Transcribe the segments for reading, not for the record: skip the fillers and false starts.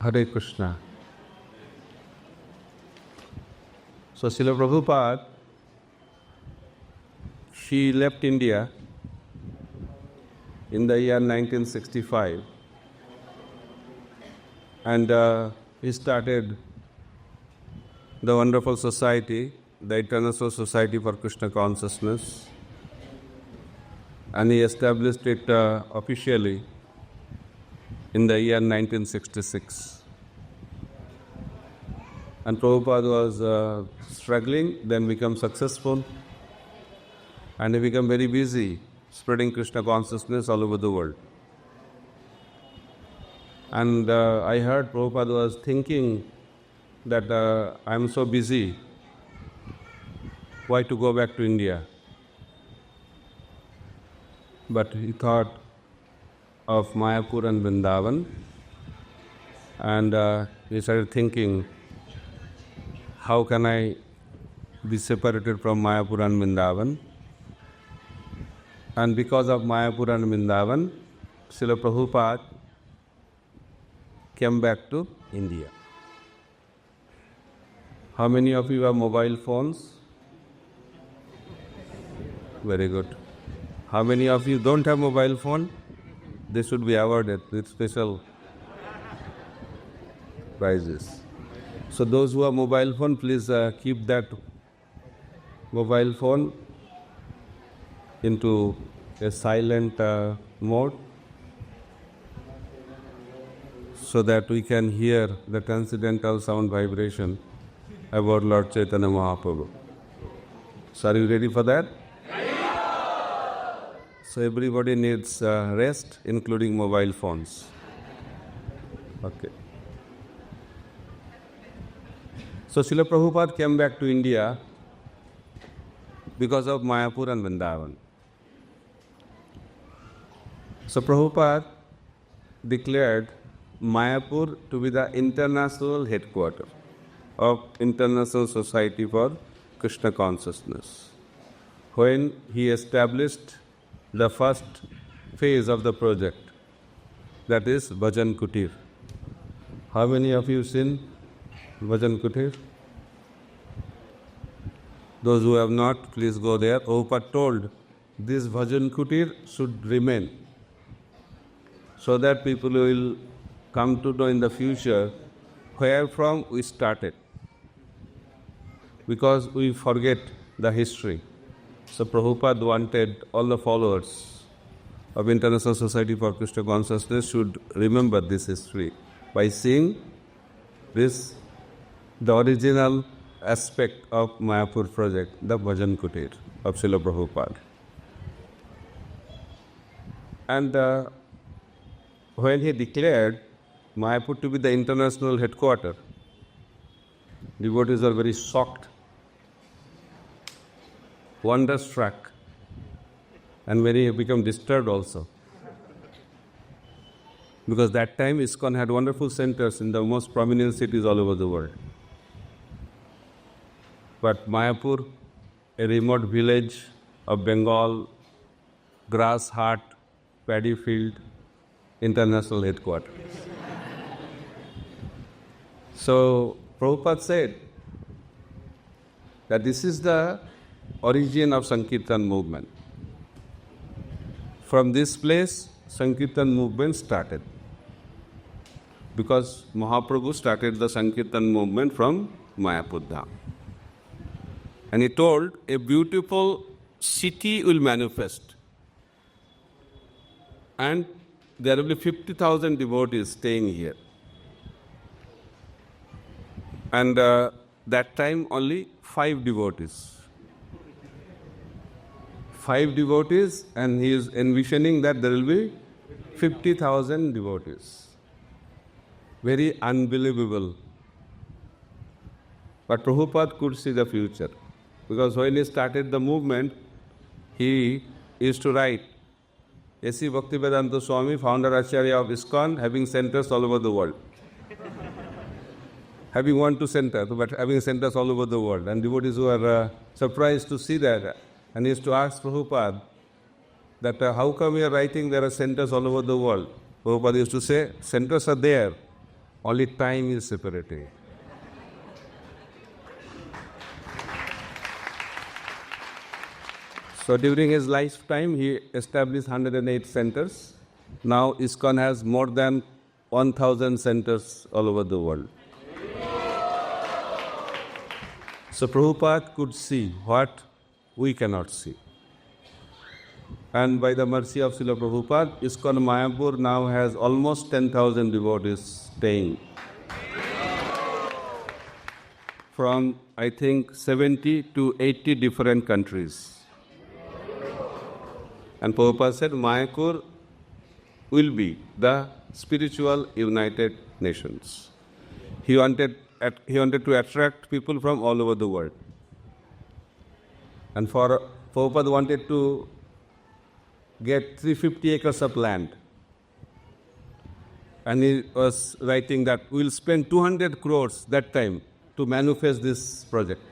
Hare Krishna. So Srila Prabhupada, she left India in the year 1965 and he started the wonderful society, the International Society for Krishna Consciousness, and he established it officially in the year 1966. And Prabhupada was struggling, then become successful, and he became very busy spreading Krishna consciousness all over the world. And I heard Prabhupada was thinking that I am so busy, why to go back to India? But he thought of Mayapur and Vrindavan, and he started thinking, how can I be separated from Mayapur and Vrindavan? And because of Mayapur and Vrindavan, Srila Prabhupada came back to India. How many of you have mobile phones? Very good. How many of you don't have mobile phone? They should be awarded with special prizes. So those who have mobile phone, please keep that mobile phone into a silent mode so that we can hear the transcendental sound vibration about Lord Chaitanya Mahaprabhu. So are you ready for that? So everybody needs rest, including mobile phones. Okay. So Srila Prabhupada came back to India because of Mayapur and Vrindavan. So Prabhupada declared Mayapur to be the international headquarters of International Society for Krishna Consciousness, when he established the first phase of the project, that is Bhajan Kutir. How many of you seen Bhajan Kutir? Those who have not, please go there. Prabhupada told this Bhajan Kutir should remain so that people will come to know in the future where from we started, because we forget the history. So Prabhupada wanted all the followers of International Society for Krishna Consciousness should remember this history by seeing this, the original aspect of Mayapur project, the Bhajan Kutir of Srila Prabhupada. And when he declared Mayapur to be the international headquarters, devotees are very shocked, wonderstruck, and very become disturbed also. Because that time ISKCON had wonderful centers in the most prominent cities all over the world. But Mayapur, a remote village of Bengal, grass hut, paddy field, international headquarters. So Prabhupada said that this is the origin of Sankirtan movement. From this place, Sankirtan movement started. Because Mahaprabhu started the Sankirtan movement from Mayapur Dham. And he told, a beautiful city will manifest. And there will be 50,000 devotees staying here. And that time only 5 devotees. 5 devotees, and he is envisioning that there will be 50,000 devotees. Very unbelievable. But Prabhupada could see the future. Because when he started the movement, he used to write, A.C. Bhaktivedanta Swami, founder Acharya of ISKCON, having centers all over the world. Having 1-2 centers, but having centers all over the world. And devotees who are surprised to see that. And he used to ask Prabhupada that how come we are writing there are centers all over the world? Prabhupada used to say, centers are there, Only time is separating. So during his lifetime, he established 108 centers. Now ISKCON has more than 1,000 centers all over the world. So Prabhupada could see what we cannot see. And by the mercy of Srila Prabhupada, ISKCON Mayapur now has almost 10,000 devotees staying from, I think, 70 to 80 different countries. And Prabhupada said, Mayapur will be the spiritual United Nations. He wanted to attract people from all over the world. And Prabhupada wanted to get 350 acres of land. And he was writing that we'll spend 200 crores that time to manifest this project.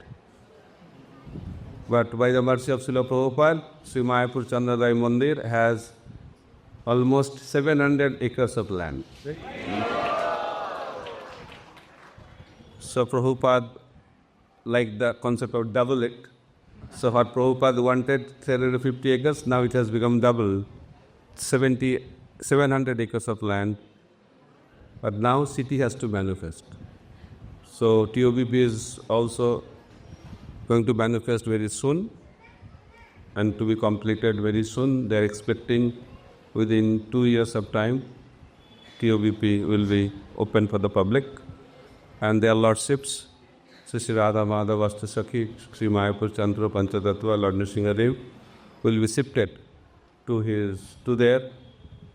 But by the mercy of Srila Prabhupada, Sri Mayapur Chandradai Mandir has almost 700 acres of land. Right? So Prabhupada liked the concept of double it. So what Prabhupada wanted, 350 acres, now it has become double, 700 acres of land. But now city has to manifest. So TOBP is also going to manifest very soon and to be completed very soon. They are expecting within 2 years of time, TOBP will be open for the public, and their lordships, Sri Radha Madhava Vastasakhi, Sri Mayapur Chandra Panchatattva, Lord Nrsingadev, will be shifted to their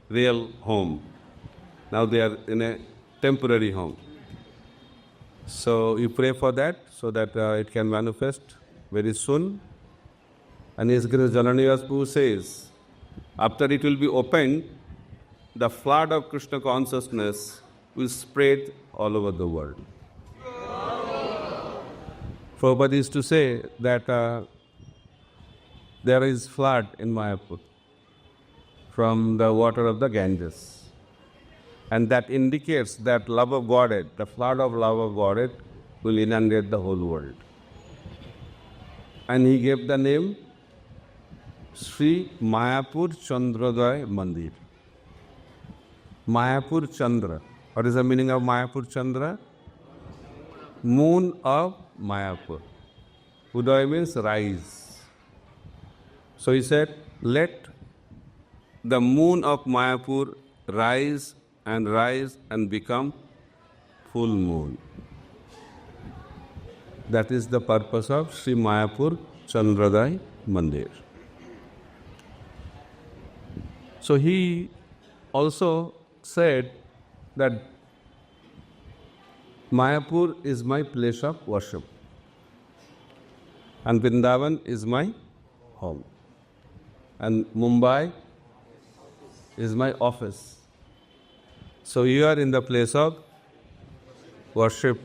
real home. Now they are in a temporary home. So you pray for that so that it can manifest very soon. And His Grace Jananivas Prabhu says, after it will be opened, the flood of Krishna consciousness will spread all over the world. Prabhupada used to say that there is flood in Mayapur from the water of the Ganges. And that indicates that love of Godhead, the flood of love of Godhead, will inundate the whole world. And he gave the name Sri Mayapur Chandradaya Mandir. Mayapur Chandra. What is the meaning of Mayapur Chandra? Moon of Mayapur. Udaya means rise. So he said, let the moon of Mayapur rise and become full moon. That is the purpose of Sri Mayapur Chandradaya Mandir. So he also said that Mayapur is my place of worship and Vrindavan is my home and Mumbai is my office. So you are in the place of worship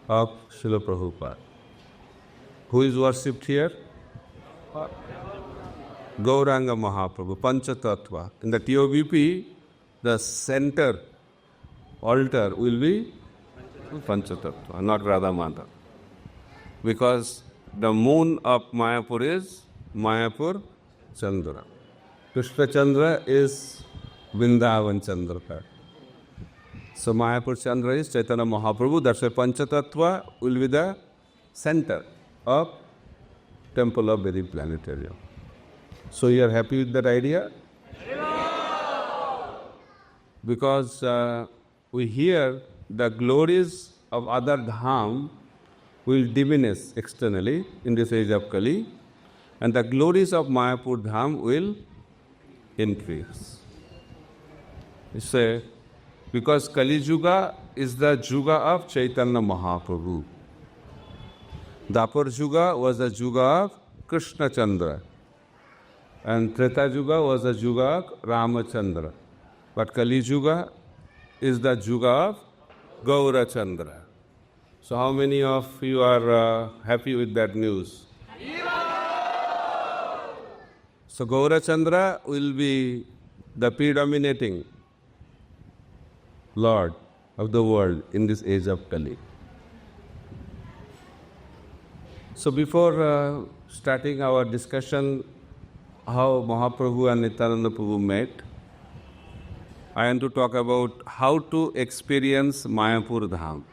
of Srila Prabhupada. Who is worshipped here? Gauranga Mahaprabhu, Panchatattva. In the TOBP, the center altar will be Panchatattva, not Radha Madhava. Because the moon of Mayapur is Mayapur Chandra. Krishna Chandra is Vrindavan Chandra. So Mayapur Chandra is Chaitanya Mahaprabhu. That's why Panchatattva will be the center of Temple of Vedic Planetarium. So you are happy with that idea? Because we hear the glories of other dham will diminish externally in this age of Kali, and the glories of Mayapur dham will increase. You say, because Kali Yuga is the Yuga of Chaitanya Mahaprabhu. Dapur Yuga was the Yuga of Krishna Chandra. And Treta Yuga was the Yuga of Ramachandra. But Kali Yuga is the Yuga of Gaura Chandra. So how many of you are happy with that news? So Gaura Chandra will be the predominating Lord of the world in this age of Kali. So before starting our discussion how Mahaprabhu and Nityananda Prabhu met, I want to talk about how to experience Mayapur Dham.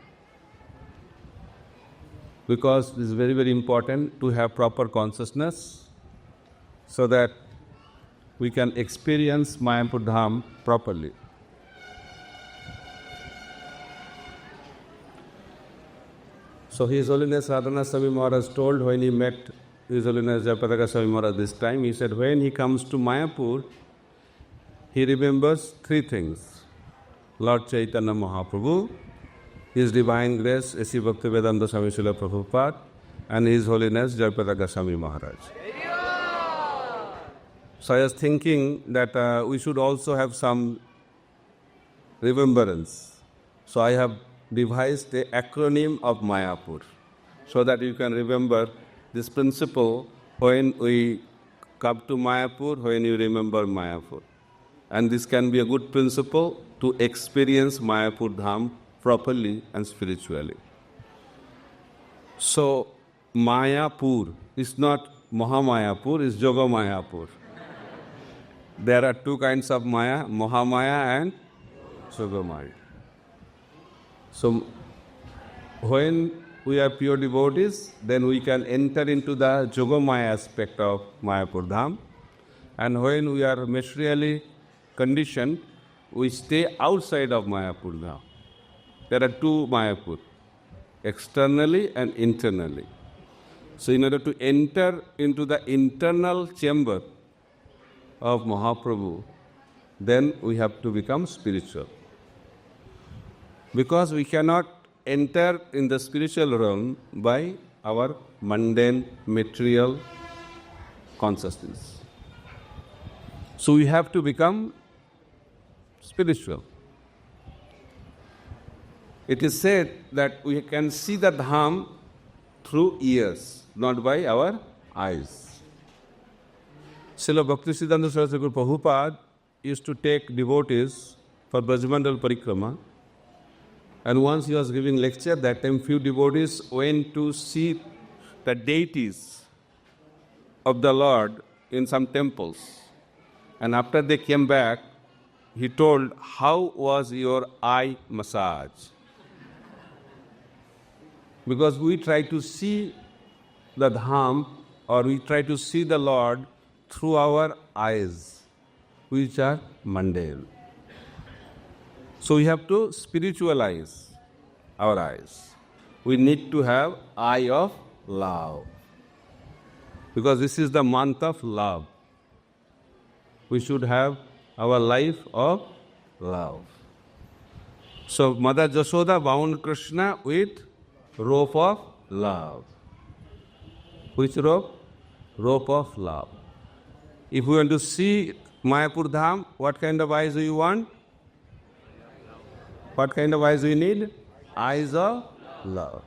Because it is very, very important to have proper consciousness so that we can experience Mayapur Dham properly. So His Holiness Radhanath Swami Maharaj told when he met His Holiness Jayapataka Swami Maharaj this time, he said when he comes to Mayapur, he remembers three things: Lord Chaitanya Mahaprabhu, His Divine Grace, A.C. Bhaktivedanta Swami Srila Prabhupada, and His Holiness Jayapataka Swami Maharaj. So I was thinking that we should also have some remembrance. So I have devised the acronym of Mayapur so that you can remember this principle when we come to Mayapur, when you remember Mayapur. And this can be a good principle to experience Mayapur Dham properly and spiritually. So Mayapur is not Mahamayapur, it's Yoga Mayapur. There are two kinds of Maya, Mahamaya and Yogamaya. So when we are pure devotees, then we can enter into the Yogamaya aspect of Mayapur Dham. And when we are materially conditioned, we stay outside of Mayapur Dham. There are two Mayapur, externally and internally. So in order to enter into the internal chamber of Mahaprabhu, then we have to become spiritual. Because we cannot enter in the spiritual realm by our mundane, material consciousness. So we have to become spiritual. It is said that we can see the Dham through ears, not by our eyes. Srila Bhaktisiddhanta Saraswati Prabhupada used to take devotees for Brajmandal Parikrama, and once he was giving lecture, that time few devotees went to see the deities of the Lord in some temples. And after they came back, he told, "How was your eye massage?" Because we try to see the Dham or we try to see the Lord through our eyes, which are mundane. So we have to spiritualize our eyes. We need to have eye of love. Because this is the month of love. We should have our life of love. So Mother Jashoda bound Krishna with rope of love. Which rope? Rope of love. If we want to see Mayapur Dham, what kind of eyes do you want? What kind of eyes do you need? Eyes of love.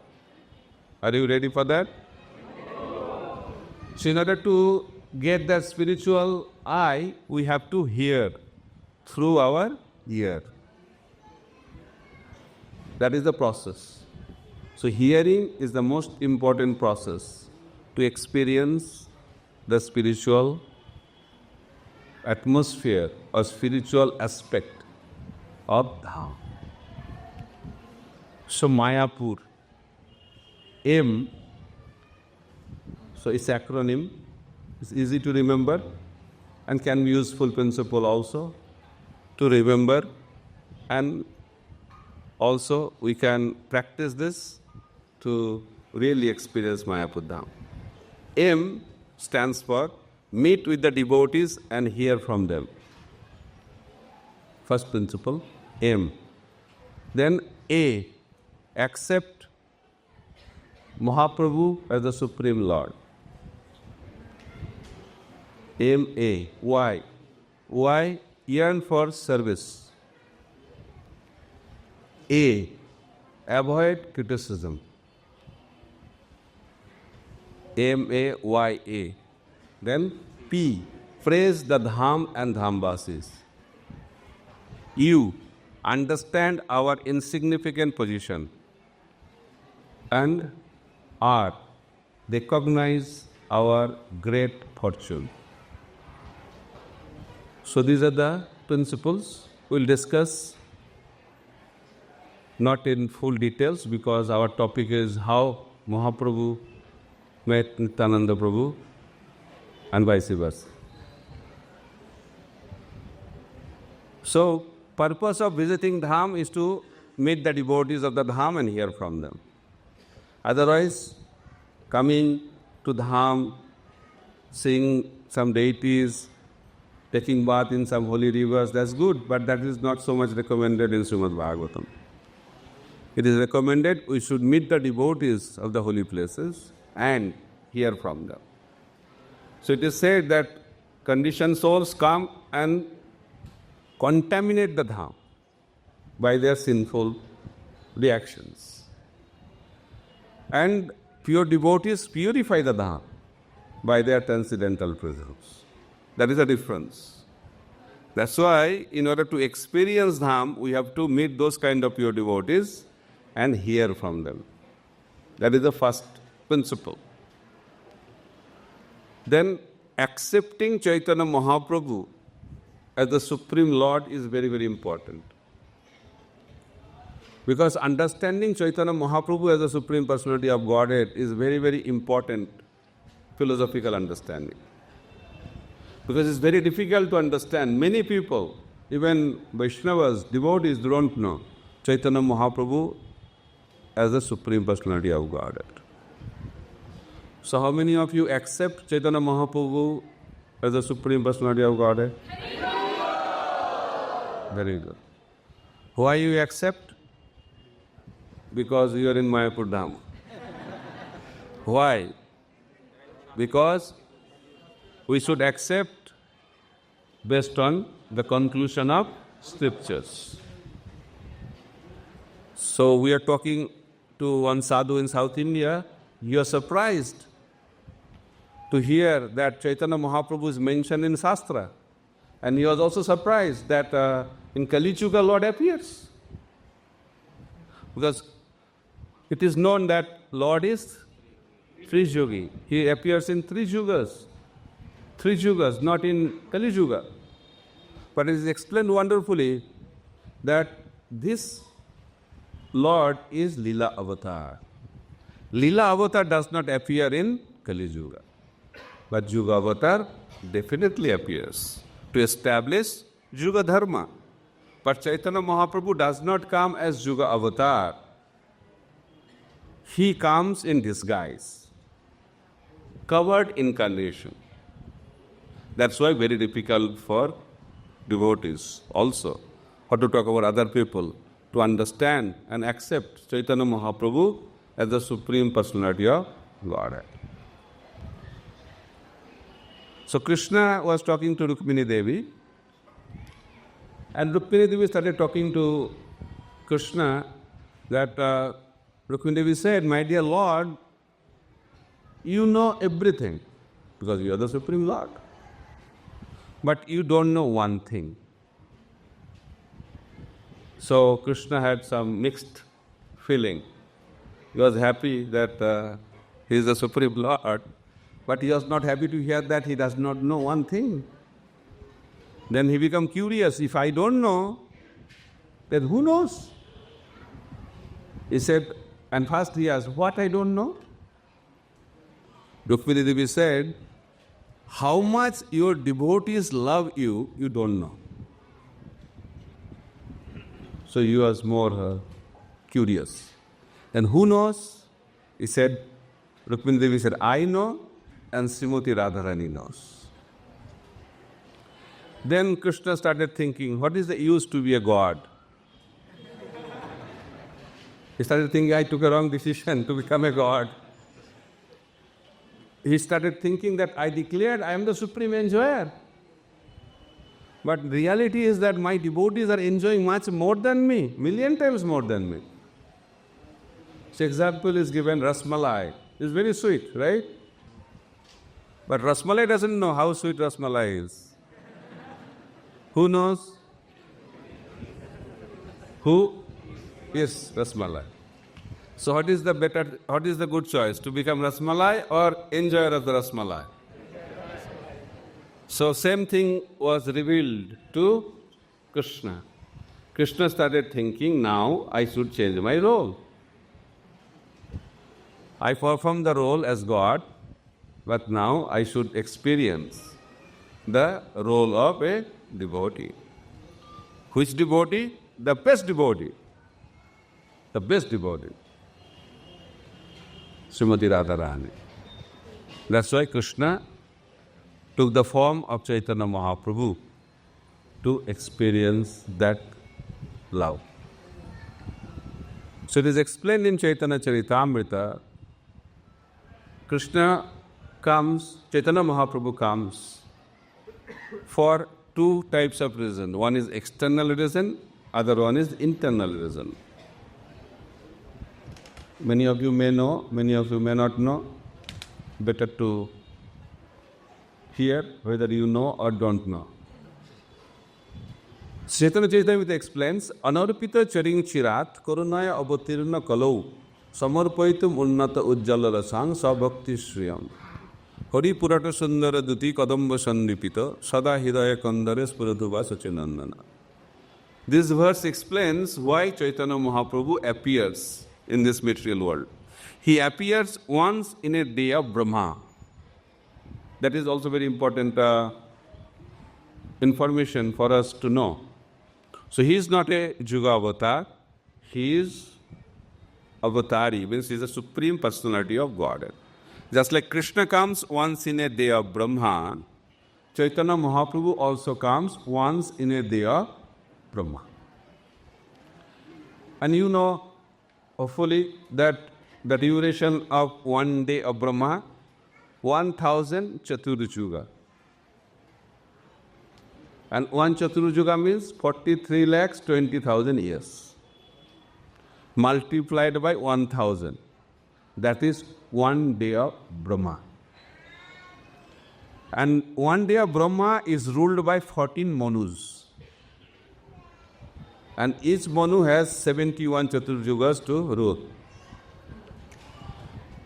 Are you ready for that? So in order to get that spiritual eye, we have to hear through our ear. That is the process. So hearing is the most important process to experience the spiritual atmosphere or spiritual aspect of Dham. So Mayapur, M, so it's acronym, it's easy to remember and can be useful principle also to remember, and also we can practice this to really experience Mayapur Dham. M stands for meet with the devotees and hear from them. First principle, M. Then A, accept Mahaprabhu as the Supreme Lord. M-A. Why? Why? Yearn for service. A, avoid criticism. M-A-Y-A. Then P, praise the Dham and Dhamvasis. U, understand our insignificant position and R, recognize our great fortune. So these are the principles we'll discuss, not in full details because our topic is how Mahaprabhu met Nityananda Prabhu and vice versa. So, purpose of visiting Dham is to meet the devotees of the Dham and hear from them. Otherwise, coming to Dham, seeing some deities, taking bath in some holy rivers, that's good, but that is not so much recommended in Srimad Bhagavatam. It is recommended we should meet the devotees of the holy places and hear from them. So it is said that conditioned souls come and contaminate the Dham by their sinful reactions. And pure devotees purify the Dham by their transcendental presence. That is the difference. That's why in order to experience Dham, we have to meet those kind of pure devotees and hear from them. That is the first principle. Then accepting Chaitanya Mahaprabhu as the Supreme Lord is very, very important. Because understanding Chaitanya Mahaprabhu as the Supreme Personality of Godhead is very, very important philosophical understanding. Because it's very difficult to understand. Many people, even Vaishnavas, devotees, don't know Chaitanya Mahaprabhu as the Supreme Personality of Godhead. So how many of you accept Chaitanya Mahaprabhu as the Supreme Personality of Godhead? Very good. Why you accept? Because you are in Mayapur Dham. Why? Because we should accept based on the conclusion of scriptures. So we are talking to one sadhu in South India. You are surprised to hear that Chaitanya Mahaprabhu is mentioned in Shastra. And he was also surprised that in Kali Yuga Lord appears. Because it is known that Lord is Trijugi. He appears in three yugas, not in Kali Yuga. But it is explained wonderfully that this Lord is Lila Avatar. Lila Avatar does not appear in Kali Yuga. But Yuga Avatar definitely appears to establish Yuga Dharma. But Chaitanya Mahaprabhu does not come as Yuga Avatar. He comes in disguise, covered incarnation. That's why very difficult for devotees also, or to talk about other people, to understand and accept Chaitanya Mahaprabhu as the Supreme Personality of Godhead. So Krishna was talking to Rukmini Devi, and Rukmini Devi started talking to Krishna that Rukmini Devi said, "My dear Lord, you know everything because you are the Supreme Lord. But you don't know one thing." So Krishna had some mixed feeling. He was happy that he is the Supreme Lord, but he was not happy to hear that he does not know one thing. Then he became curious. If I don't know, then who knows? He said, and first he asked, what I don't know? Rukmini Devi said, how much your devotees love you, you don't know. So he was more curious. And who knows? He said, Rukmini Devi said, I know, and Srimati Radharani knows. Then Krishna started thinking, what is the use to be a god? He started thinking, I took a wrong decision to become a god. He started thinking that I declared I am the supreme enjoyer. But reality is that my devotees are enjoying much more than me, million times more than me. So example is given, Rasmalai. It's very sweet, right? But Rasmalai doesn't know how sweet Rasmalai is. Who knows? Who? Yes, Rasmalai. So what is the good choice? To become Rasmalai or enjoyer of the Rasmalai? So same thing was revealed to Krishna. Krishna started thinking, now I should change my role. I perform the role as God, but now I should experience the role of a devotee. Which devotee? The best devotee. The best devotee. Srimati Radharani. That's why Krishna took the form of Chaitanya Mahaprabhu to experience that love. So it is explained in Chaitanya Charitamrita, Chaitanya Mahaprabhu comes for two types of reason. One is external reason, other one is internal reason. Many of you may know, many of you may not know. Better to hear whether you know or don't know. Chaitanya Charitamrita explains, Anarpita charing chirat korunaya avatirna kalau samarpaitum unnata ujjala rasang sabhakti shriyam Hari purata sundara duti kadamba sandipita sada hidaya kandare spuratuva sachinandana. This verse explains why Chaitanya Mahaprabhu appears in this material world. He appears once in a day of Brahma. That is also very important information for us to know. So he is not a Juga avatar, he is avatari, means he is the supreme personality of Godhead. Just like Krishna comes once in a day of Brahma, Chaitanya Mahaprabhu also comes once in a day of Brahma. And you know, hopefully, that the duration of one day of Brahma, 1000 Chaturjuga. And one Chaturjuga means 43,20,000 years. Multiplied by 1000. That is one day of Brahma. And one day of Brahma is ruled by 14 Manus. And each Manu has 71 Chaturjugas to rule.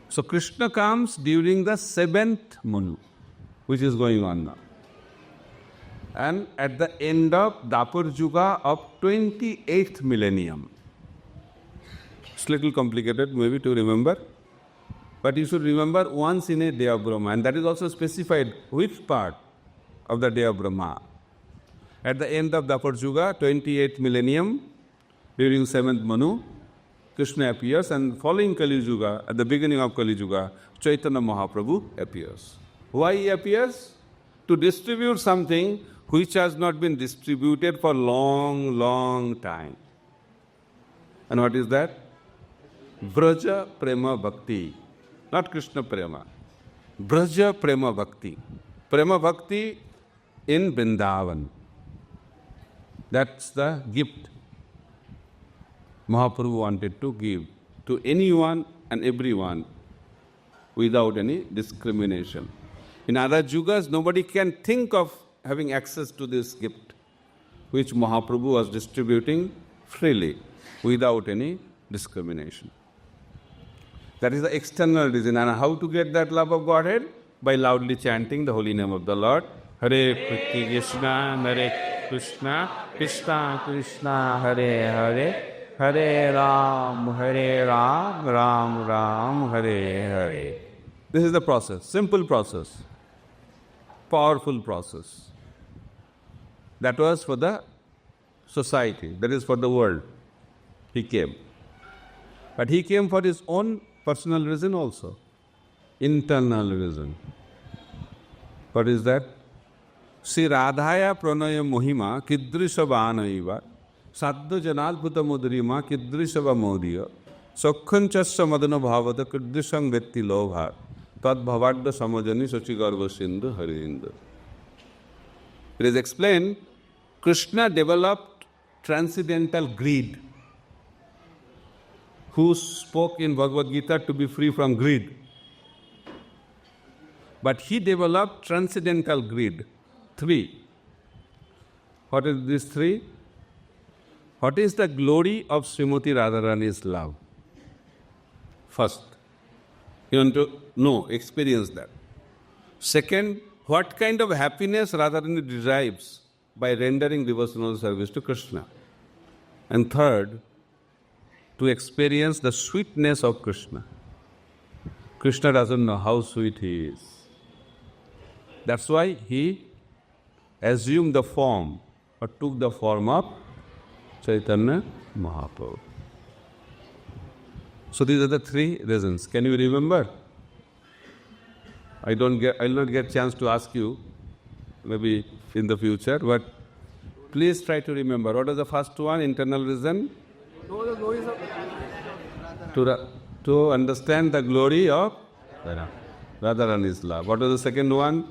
So Krishna comes during the 7th Manu, which is going on now. And at the end of Dapur Juga of 28th millennium. It's a little complicated maybe to remember. But you should remember once in a day of Brahma. And that is also specified which part of the day of Brahma. At the end of Dapur Juga, 28th millennium, during 7th Manu, Krishna appears, and following Kali Yuga, at the beginning of Kali Yuga, Chaitanya Mahaprabhu appears. Why he appears? To distribute something which has not been distributed for long time. And what is that? Braja Prema Bhakti. Not Krishna Prema. Braja Prema Bhakti. Prema Bhakti in Vrindavan. That's the gift Mahaprabhu wanted to give to anyone and everyone without any discrimination. In other yugas, nobody can think of having access to this gift, which Mahaprabhu was distributing freely, without any discrimination. That is the external reason. And how to get that love of Godhead? By loudly chanting the holy name of the Lord. Hare Krishna, Hare Krishna, Krishna Krishna, Hare Hare, Hare Ram, Ram Ram, Hare Hare. This is the process, simple process, powerful process. That was for the society, that is for the world. He came. But he came for his own personal reason also, internal reason. What is that? Sri Radhaya Pranaya Mohima Kidrishavanaiva Sadhu Janalputa Mudrima Kidrishava Modiya Sokhanchasya Madana Bhavada Kidrisham Vetti Lobha Tad Bhavadda Samajani Sachigarva Sindhu Harindu. It is explained, Krishna developed transcendental greed. Who spoke in Bhagavad Gita to be free from greed? But he developed transcendental greed. 3. What is this 3? What is the glory of Srimati Radharani's love? First, you want to know, experience that. Second, what kind of happiness Radharani derives by rendering devotional service to Krishna? And third, to experience the sweetness of Krishna. Krishna doesn't know how sweet he is. That's why he assumed the form or took the form of Chaitanya Mahaprabhu. So these are the three reasons. Can you remember? I'll not get chance to ask you, maybe in the future, but please try to remember. What was the first one? Internal reason? To understand the glory of Radharani's love. What was the second one?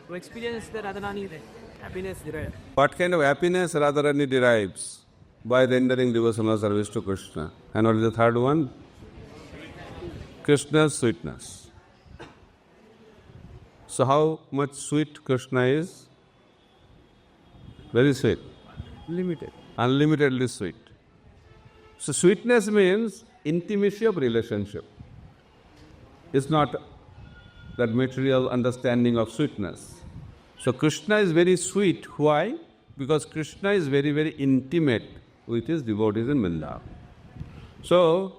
To experience the Radharani happiness derived. What kind of happiness Radharani derives by rendering devotional service to Krishna? And what is the third one? Krishna's sweetness. So how much sweet Krishna is? Very sweet. Limited. Unlimitedly sweet. So sweetness means intimacy of relationship. It's not that material understanding of sweetness. So Krishna is very sweet. Why? Because Krishna is very, very intimate with his devotees in Vrindavan. So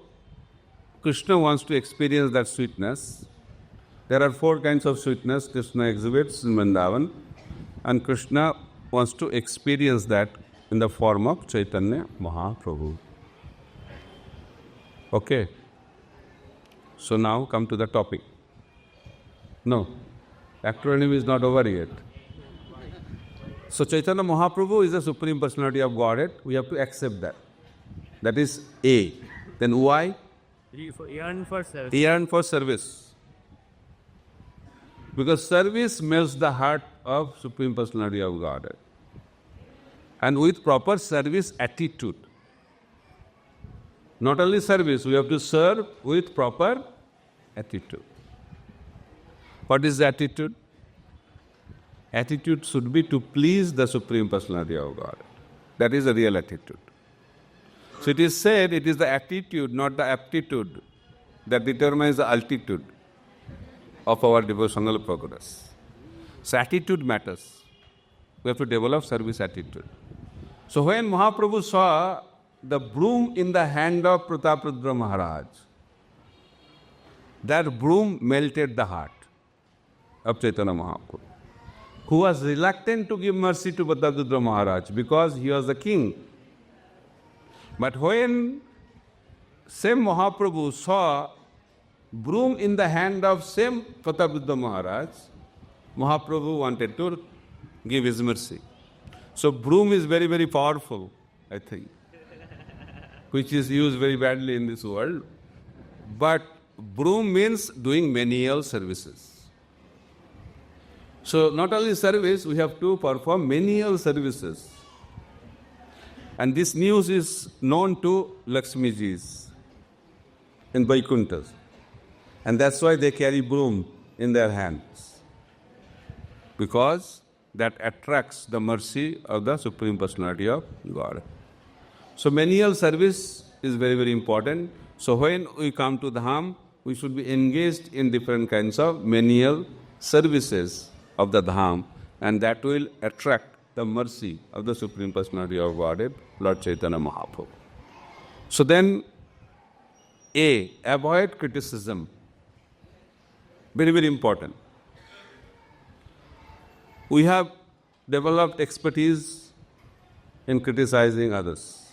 Krishna wants to experience that sweetness. There are 4 kinds of sweetness Krishna exhibits in Vrindavan, and Krishna wants to experience that in the form of Chaitanya Mahaprabhu. Okay. So now come to the topic. No, acronym is not over yet. So Chaitanya Mahaprabhu is the Supreme Personality of Godhead. We have to accept that. That is A. Then why? Yearn for service. Yearn for service. Because service melts the heart of Supreme Personality of Godhead. And with proper service attitude. Not only service, we have to serve with proper attitude. What is the attitude? Attitude should be to please the Supreme Personality of Godhead. That is the real attitude. So it is said it is the attitude, not the aptitude, that determines the altitude of our devotional progress. So attitude matters. We have to develop service attitude. So when Mahaprabhu saw the broom in the hand of Prataprudra Maharaj, that broom melted the heart of Chaitanya Mahaprabhu, who was reluctant to give mercy to Prataprudra Maharaj because he was the king. But when same Mahaprabhu saw broom in the hand of same Prataprudra Maharaj, Mahaprabhu wanted to give his mercy. So broom is very, very powerful, I think, which is used very badly in this world. But broom means doing menial services. So not only service, we have to perform menial services. And this news is known to Lakshmijis in Vaikunthas. And that's why they carry broom in their hands. Because that attracts the mercy of the Supreme Personality of God. So menial service is very, very important. So when we come to Dham, we should be engaged in different kinds of menial services of the Dham, and that will attract the mercy of the Supreme Personality of Godhead, Lord Chaitanya Mahaprabhu. So then, A, avoid criticism. Very, very important. We have developed expertise in criticizing others.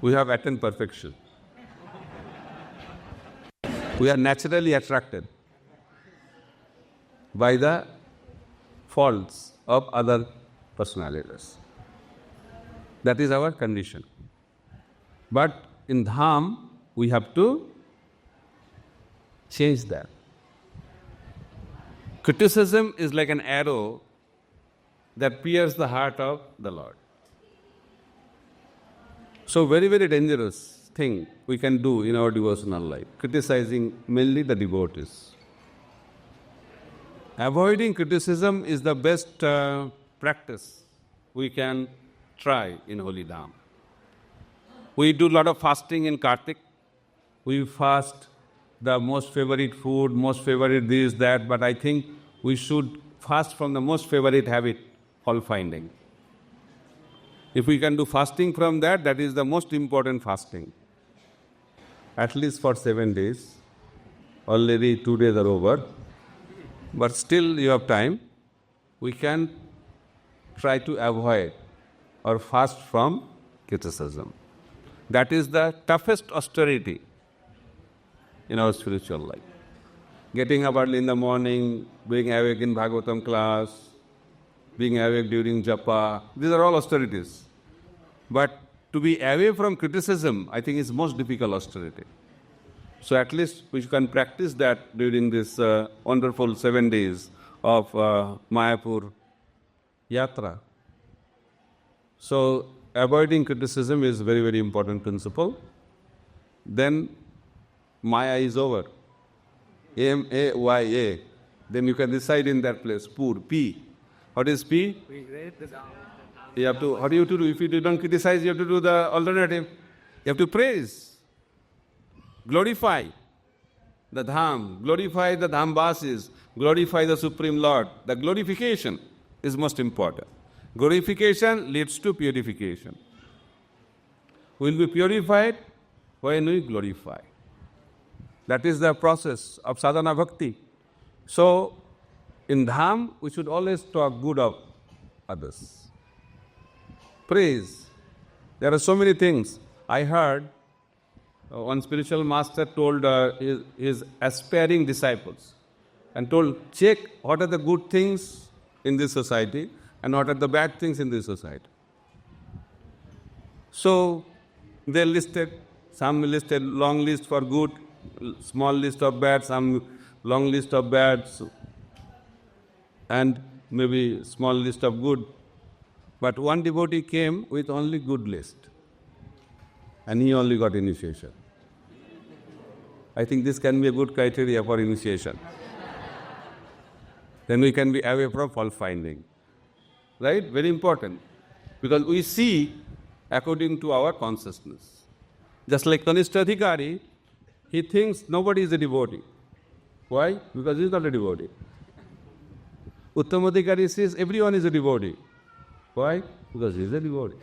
We have attained perfection. We are naturally attracted by the faults of other personalities. That is our condition. But in Dham, we have to change that. Criticism is like an arrow that pierces the heart of the Lord. So very, very dangerous thing we can do in our devotional life, criticizing mainly the devotees. Avoiding criticism is the best practice we can try in Holy Dham. We do a lot of fasting in Kartik. We fast the most favorite food, most favorite this, that, but I think we should fast from the most favorite habit, fault finding. If we can do fasting from that, that is the most important fasting. At least for 7 days. Already 2 days are over. But still you have time. We can try to avoid or fast from criticism. That is the toughest austerity in our spiritual life. Getting up early in the morning, being awake in Bhagavatam class, being awake during japa, these are all austerities. But to be away from criticism, I think is most difficult austerity. So at least we can practice that during this wonderful 7 days of Mayapur Yatra. So avoiding criticism is very, very important principle. Then Maya is over. M-A-Y-A. Then you can reside in that place. Pur, P. What is P? You have to, how do you do? If you don't criticize, you have to do the alternative. You have to praise. Glorify the Dham. Glorify the Dhambasis. Glorify the Supreme Lord. The glorification is most important. Glorification leads to purification. We will be purified when we glorify. That is the process of sadhana bhakti. So, in Dham, we should always talk good of others. Praise. There are so many things. I heard one spiritual master told his aspiring disciples and told, check what are the good things in this society and what are the bad things in this society. So, they listed, some listed long list for good, small list of bad, some long list of bad, and maybe small list of good. But one devotee came with only good list, and he only got initiation. I think this can be a good criteria for initiation. Then we can be away from fault finding. Right? Very important. Because we see according to our consciousness. Just like Kanishta Adhikari, he thinks nobody is a devotee. Why? Because he is not a devotee. Uttama Adhikari says everyone is a devotee. Why? Because he is a devotee.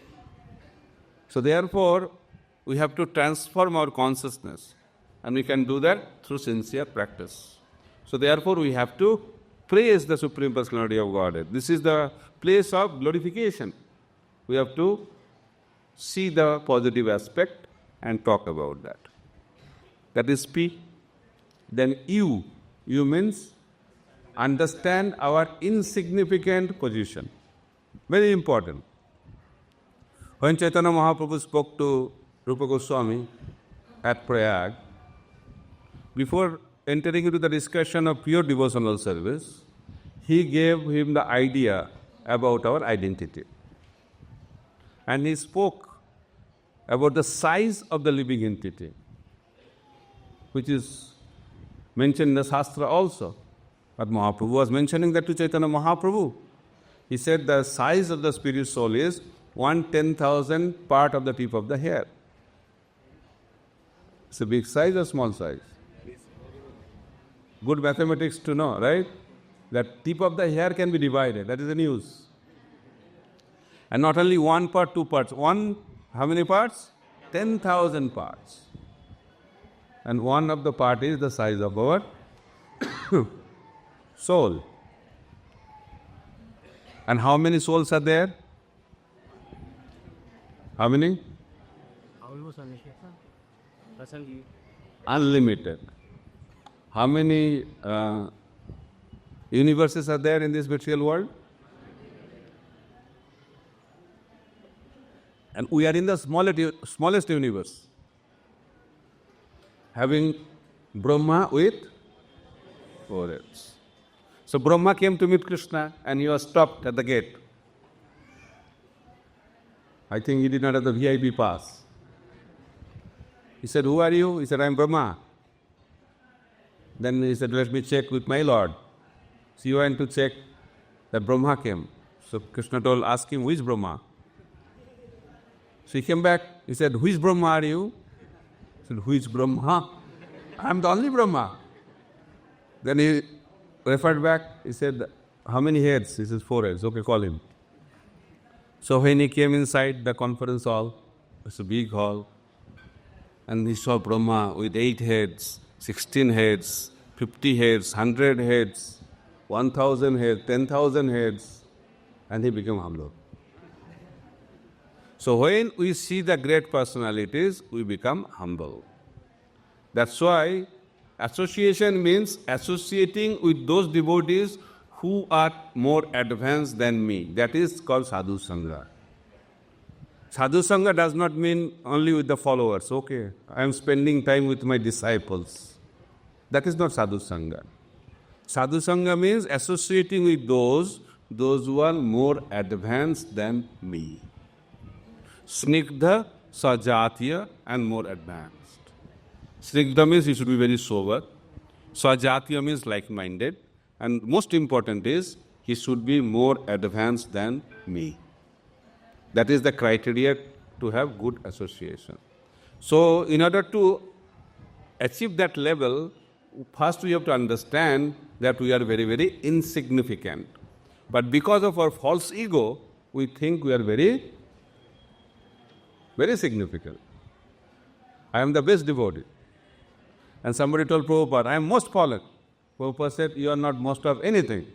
So therefore, we have to transform our consciousness. And we can do that through sincere practice. So therefore, we have to praise the Supreme Personality of Godhead. This is the place of glorification. We have to see the positive aspect and talk about that. That is P. Then U. U means understand our insignificant position. Very important. When Chaitanya Mahaprabhu spoke to Rupa Goswami at Prayag, before entering into the discussion of pure devotional service, he gave him the idea about our identity. And he spoke about the size of the living entity, which is mentioned in the Shastra also. But Mahaprabhu was mentioning that to Chaitanya Mahaprabhu. He said the size of the spirit soul is 1/10,000th part of the tip of the hair. It's a big size or small size? Good mathematics to know, right? That tip of the hair can be divided. That is the news. And not only one part, two parts. One, how many parts? 10,000 parts. And one of the part is the size of our soul. And how many souls are there? How many? Unlimited. How many universes are there in this material world? And we are in the smallest universe, having Brahma with 4 heads. So Brahma came to meet Krishna and he was stopped at the gate. I think he did not have the VIP pass. He said, "Who are you?" He said, "I am Brahma." Then he said, "Let me check with my Lord." So he went to check that Brahma came. So Krishna told, "Ask him, who is Brahma?" So he came back, he said, "Who is Brahma are you?" I said, "Who is Brahma? I am the only Brahma." Then he referred back, he said, "How many heads?" He says, "4 heads." "Okay, call him." So when he came inside the conference hall, it's a big hall, and he saw Brahma with 8 heads, 16 heads, 50 heads, 100 heads, 1,000 heads, 10,000 heads, and he became humble. So when we see the great personalities, we become humble. That's why association means associating with those devotees who are more advanced than me. That is called sadhu sangha. Sadhu sangha does not mean only with the followers. Okay, I am spending time with my disciples. That is not sadhu sangha. Sadhu sangha means associating with those who are more advanced than me. Snigdha, Sajatiya, and more advanced. Snigdha means you should be very sober. Sajatiya means like-minded. And most important is, he should be more advanced than me. That is the criteria to have good association. So, in order to achieve that level, first we have to understand that we are very, very insignificant. But because of our false ego, we think we are very, very significant. I am the best devotee. And somebody told Prabhupada, I am most fallen. Prabhupada said, you are not most of anything.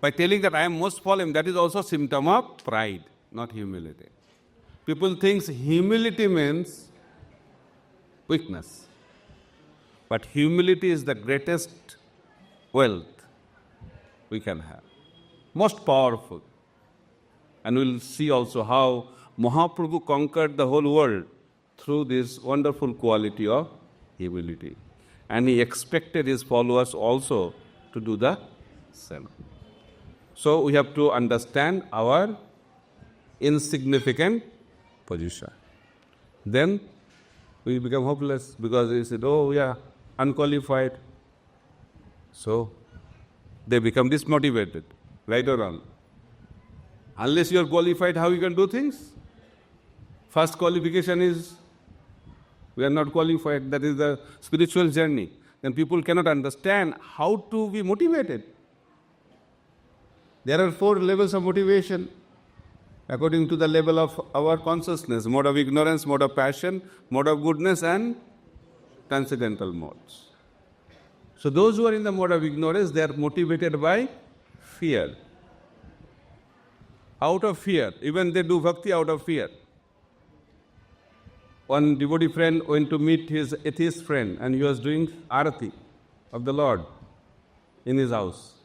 By telling that I am most fallen, that is also a symptom of pride, not humility. People think humility means weakness. But humility is the greatest wealth we can have. Most powerful. And we'll see also how Mahaprabhu conquered the whole world through this wonderful quality of humility. And he expected his followers also to do the same. So we have to understand our insignificant position. Then we become hopeless because we said, oh, we are unqualified. So they become dismotivated, right or wrong. Unless you are qualified, how you can do things? First qualification is, we are not qualified. That is the spiritual journey. Then people cannot understand how to be motivated. There are 4 levels of motivation according to the level of our consciousness. Mode of ignorance, mode of passion, mode of goodness, and transcendental modes. So those who are in the mode of ignorance, they are motivated by fear. Out of fear. Even they do bhakti out of fear. One devotee friend went to meet his atheist friend and he was doing arati of the Lord in his house.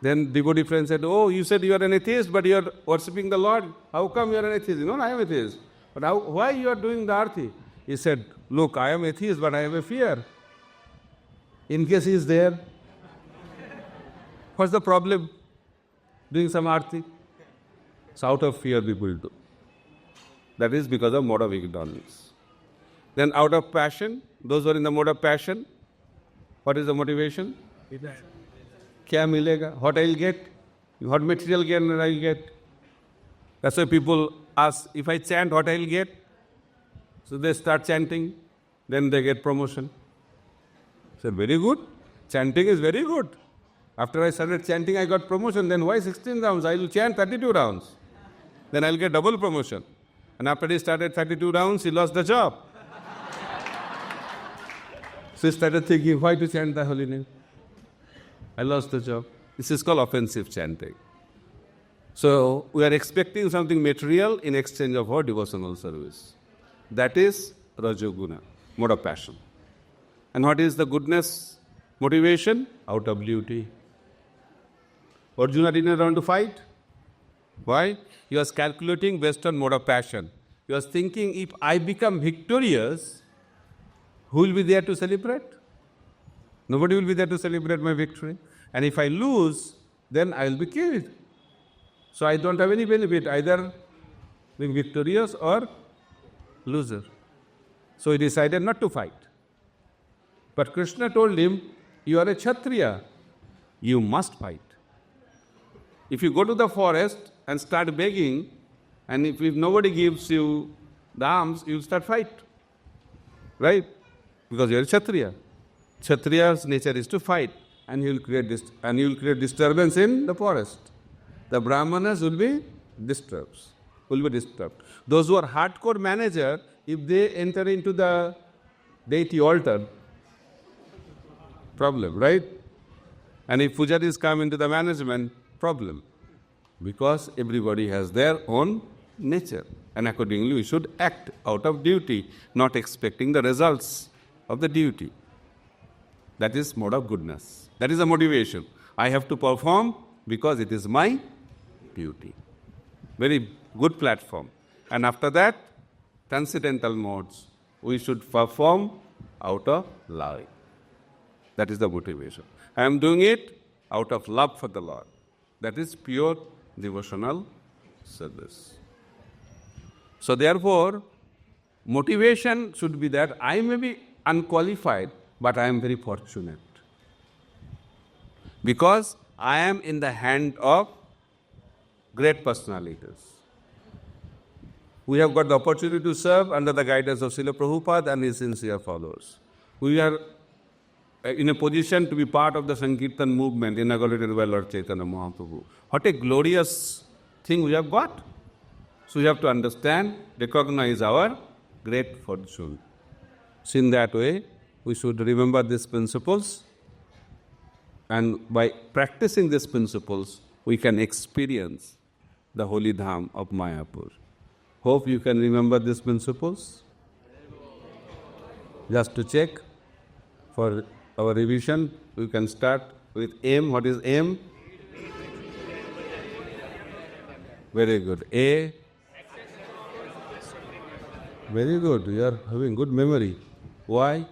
Then devotee friend said, oh, you said you are an atheist but you are worshipping the Lord. How come you are an atheist? No, I am atheist. But why you are doing the arati? He said, look, I am atheist but I have a fear. In case he is there, what's the problem? Doing some arati. So out of fear people do. That is because of mode of ignorance. Then out of passion, those who are in the mode of passion, what is the motivation? Kya milega? What I will get? What material gain I will get? That's why people ask, if I chant, what I will get? So they start chanting, then they get promotion. So very good. Chanting is very good. After I started chanting, I got promotion. Then why 16 rounds? I will chant 32 rounds. Then I will get double promotion. And after he started 32 rounds, he lost the job. So he started thinking, why to chant the holy name? I lost the job. This is called offensive chanting. So we are expecting something material in exchange of our devotional service. That is Rajoguna, mode of passion. And what is the goodness motivation? Out of duty. Arjuna didn't want to fight. Why? He was calculating based on mode of passion. He was thinking, if I become victorious, who will be there to celebrate? Nobody will be there to celebrate my victory. And if I lose, then I will be killed. So I don't have any benefit, either being victorious or loser. So he decided not to fight. But Krishna told him, you are a Kshatriya. You must fight. If you go to the forest and start begging, And if nobody gives you the arms, you start fight. Right? Because you are a Kshatriya. Kshatriya's nature is to fight, and you will create disturbance in the forest. The Brahmanas will be disturbed. Those who are hardcore manager, if they enter into the deity altar, problem, right? And if pujaris come into the management, problem. Because everybody has their own nature. And accordingly, we should act out of duty, not expecting the results of the duty. That is mode of goodness. That is the motivation. I have to perform because it is my duty. Very good platform. And after that, transcendental modes, we should perform out of love. That is the motivation. I am doing it out of love for the Lord. That is pure devotional service. So therefore, motivation should be that I may be unqualified, but I am very fortunate. Because I am in the hand of great personalities. We have got the opportunity to serve under the guidance of Srila Prabhupada and his sincere followers. We are in a position to be part of the Sankirtan movement inaugurated by Lord Chaitanya Mahaprabhu. What a glorious thing we have got. So we have to understand, recognize our great fortune. So in that way, we should remember these principles, and by practicing these principles, we can experience the holy dham of Mayapur. Hope you can remember these principles. Just to check, for our revision, we can start with aim. What is aim? Very good. A. Very good. You are having good memory. Why?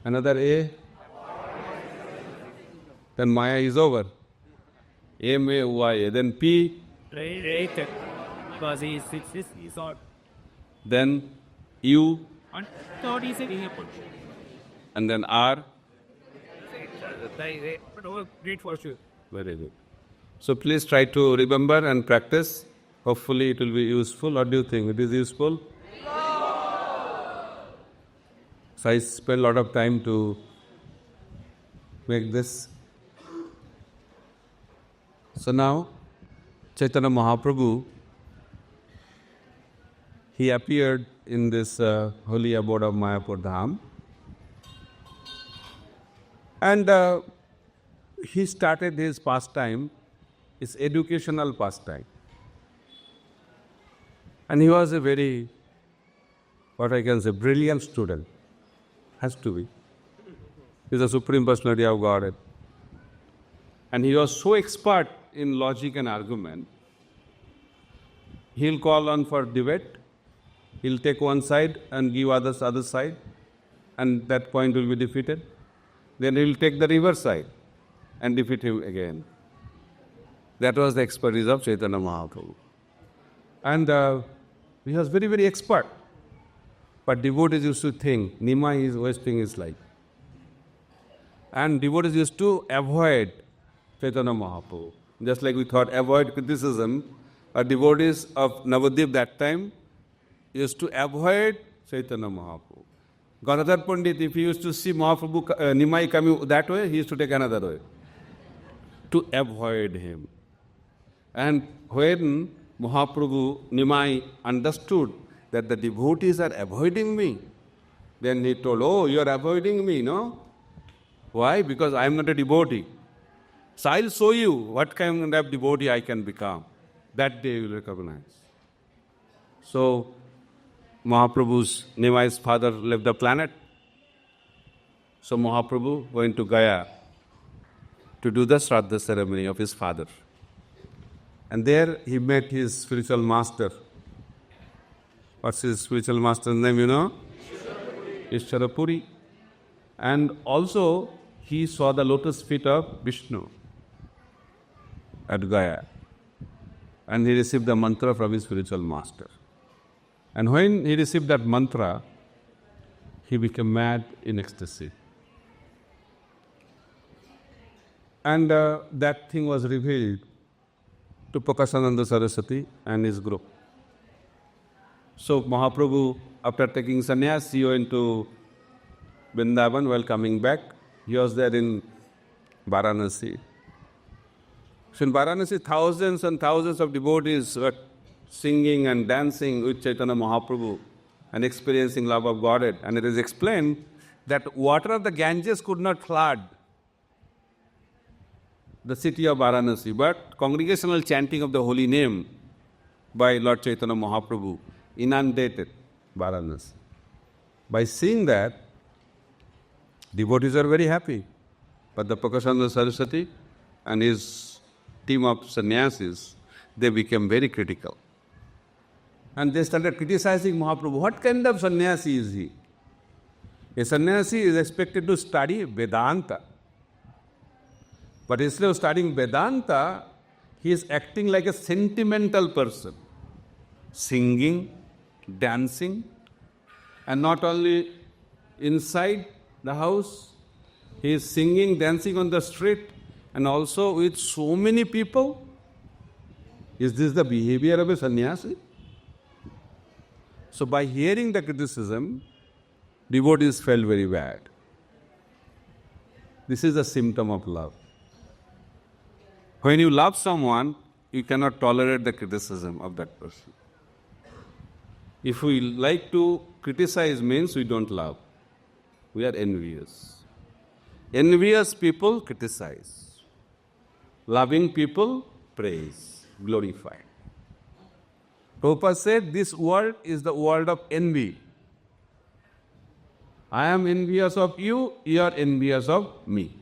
Another A. Then Maya is over. M A Y. Then P. Right. Because he's not. Then U. And third is a And then R. Great fortune. Very good. So please try to remember and practice. Hopefully it will be useful. What do you think? It is useful? So I spent a lot of time to make this. So now, Chaitanya Mahaprabhu, he appeared in this holy abode of Mayapur Dham. And he started his pastime, his educational pastime. And he was a very, what I can say, brilliant student. Has to be. He is a Supreme Personality of Godhead. And he was so expert in logic and argument, he'll call on for debate, he'll take one side and give others other side, and that point will be defeated. Then he'll take the reverse side and defeat him again. That was the expertise of Chaitanya Mahaprabhu. And he was very, very expert. But devotees used to think, Nimai is wasting his life. And devotees used to avoid Chaitanya Mahaprabhu. Just like we thought, avoid criticism, devotees of Navadvip that time used to avoid Chaitanya Mahaprabhu. Ganadhar Pandit, if he used to see Mahaprabhu, Nimai coming that way, he used to take another way. To avoid him. And when Mahaprabhu, Nimai understood that the devotees are avoiding me, then he told, oh, you are avoiding me, no? Why? Because I am not a devotee. So I will show you what kind of devotee I can become. That day you will recognize. So Mahaprabhu's, Nimai's father left the planet. So Mahaprabhu went to Gaya to do the Shraddha ceremony of his father. And there he met his spiritual master. What's his spiritual master's name, you know? Ishvara Puri. And also he saw the lotus feet of Vishnu at Gaya. And he received the mantra from his spiritual master. And when he received that mantra, he became mad in ecstasy. And that thing was revealed to Prakasananda Saraswati and his group. So Mahaprabhu, after taking sannyas, he went to Vrindavan. While coming back, he was there in Varanasi. So in Varanasi, thousands and thousands of devotees were singing and dancing with Chaitanya Mahaprabhu and experiencing love of Godhead. And it is explained that water of the Ganges could not flood the city of Varanasi, but congregational chanting of the holy name by Lord Chaitanya Mahaprabhu inundated Varanasi. By seeing that, devotees are very happy. But the Prakasananda Saraswati and his team of sannyasis, they became very critical. And they started criticizing Mahaprabhu. What kind of sannyasi is he? A sannyasi is expected to study Vedanta. But instead of studying Vedanta, he is acting like a sentimental person, singing, dancing, and not only inside the house, he is singing, dancing on the street, and also with so many people. Is this the behavior of a sannyasi? So by hearing the criticism, devotees felt very bad. This is a symptom of love. When you love someone, you cannot tolerate the criticism of that person. If we like to criticize means we don't love. We are envious. Envious people criticize. Loving people praise, glorify. Prabhupada said this world is the world of envy. I am envious of you, you are envious of me.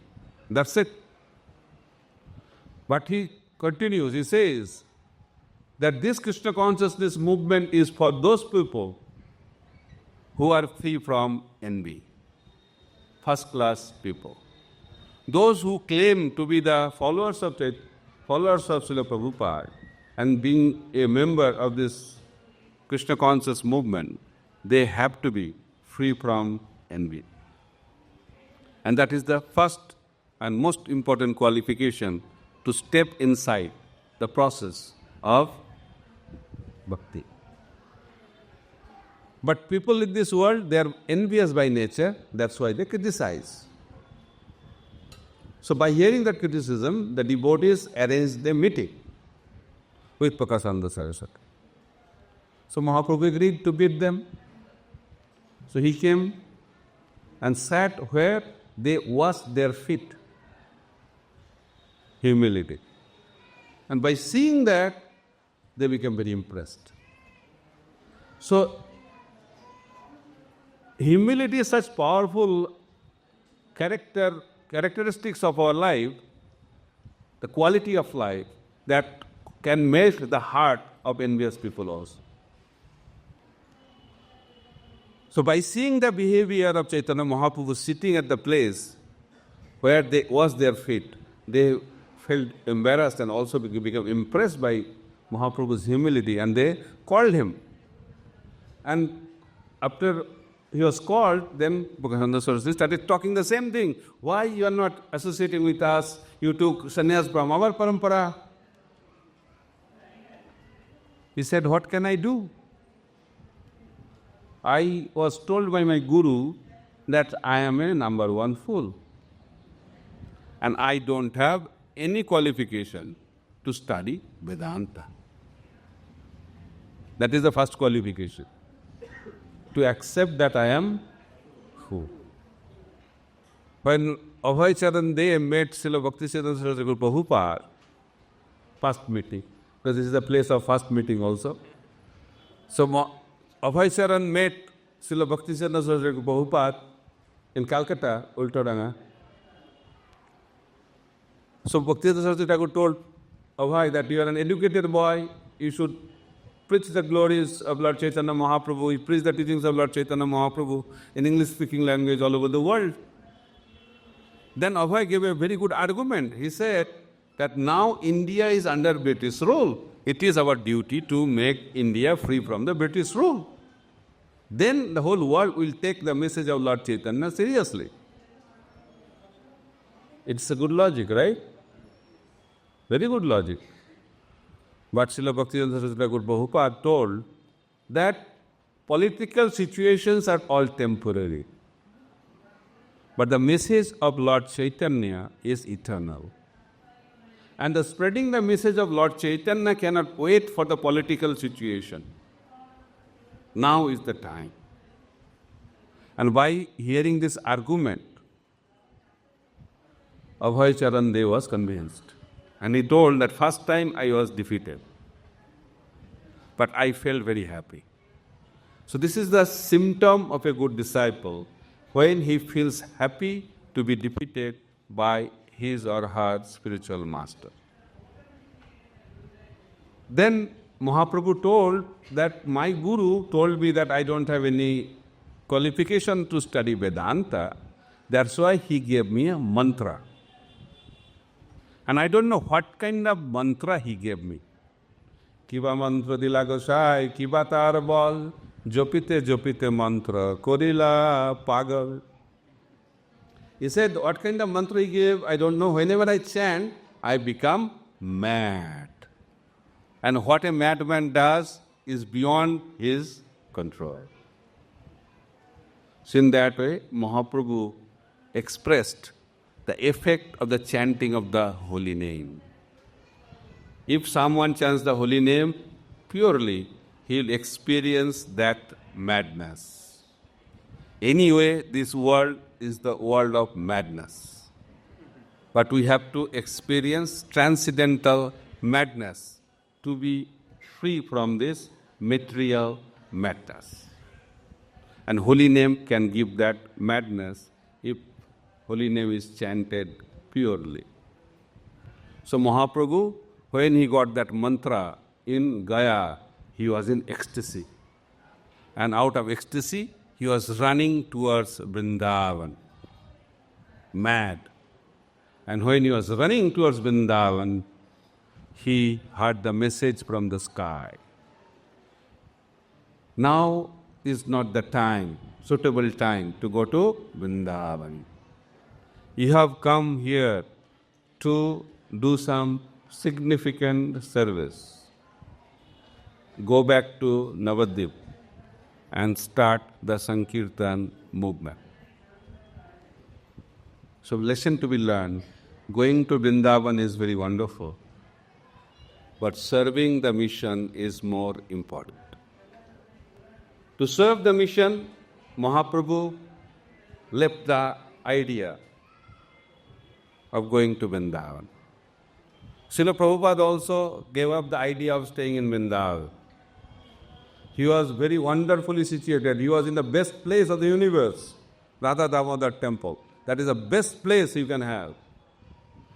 That's it. But he continues, he says that this Krishna consciousness movement is for those people who are free from envy. First class people. Those who claim to be the followers of Srila Prabhupada and being a member of this Krishna conscious movement, they have to be free from envy. And that is the first and most important qualification to step inside the process of bhakti. But people in this world, they are envious by nature, that's why they criticize. So by hearing that criticism, the devotees arranged a meeting with Prakasananda Saraswati. So Mahaprabhu agreed to meet them. So he came and sat where they washed their feet. Humility. And by seeing that, they became very impressed. So humility is such powerful characteristics of our life, the quality of life that can melt the heart of envious people also. So by seeing the behavior of Chaitanya Mahaprabhu sitting at the place where they washed their feet, they felt embarrassed and also became impressed by Mahaprabhu's humility, and they called him. And after he was called, then Prakasananda Saraswati started talking the same thing. Why you are not associating with us? You took sannyas from our parampara. He said, what can I do? I was told by my guru that I am a number one fool. And I don't have any qualification to study Vedanta. That is the first qualification. To accept that I am who. When Abhay Charan they met Srila Bhakti Prachar Parivrajak, first meeting, because this is the place of first meeting also. So Abhay Charan met Srila Bhakti Prachar Parivrajak in Calcutta, Ultadanga. So Bhakti Prachar Thakur told Abhay that you are an educated boy, you should preach the glories of Lord Chaitanya Mahaprabhu. He preached the teachings of Lord Chaitanya Mahaprabhu in English-speaking language all over the world. Then Abhay gave a very good argument. He said that now India is under British rule. It is our duty to make India free from the British rule. Then the whole world will take the message of Lord Chaitanya seriously. It's a good logic, right? Very good logic. But Srila Bhaktivedanta Thakur Prabhupada told that political situations are all temporary. But the message of Lord Chaitanya is eternal. And the spreading the message of Lord Chaitanya cannot wait for the political situation. Now is the time. And by hearing this argument, Abhay Charan Dev was convinced. And he told that first time I was defeated. But I felt very happy. So this is the symptom of a good disciple, when he feels happy to be defeated by his or her spiritual master. Then Mahaprabhu told that my guru told me that I don't have any qualification to study Vedanta. That's why he gave me a mantra. And I don't know what kind of mantra he gave me. Kiba mantra dila gosai, kiba tar bol, jopite jopite mantra, korila pagal. He said, what kind of mantra he gave, I don't know. Whenever I chant, I become mad. And what a madman does is beyond his control. So in that way, Mahaprabhu expressed the effect of the chanting of the holy name. If someone chants the holy name purely, he will experience that madness. Anyway, this world is the world of madness. But we have to experience transcendental madness to be free from this material madness. And holy name can give that madness if holy name is chanted purely. So Mahaprabhu, when he got that mantra in Gaya, he was in ecstasy. And out of ecstasy, he was running towards Vrindavan, mad. And when he was running towards Vrindavan, he heard the message from the sky. Now is not the time, suitable time to go to Vrindavan. You have come here to do some significant service. Go back to Navadvip and start the Sankirtan movement. So lesson to be learned, going to Vrindavan is very wonderful, but serving the mission is more important. To serve the mission, Mahaprabhu left the idea of going to Vrindavan. Srila Prabhupada also gave up the idea of staying in Vrindavan. He was very wonderfully situated. He was in the best place of the universe, Radha Damodar temple. That is the best place you can have.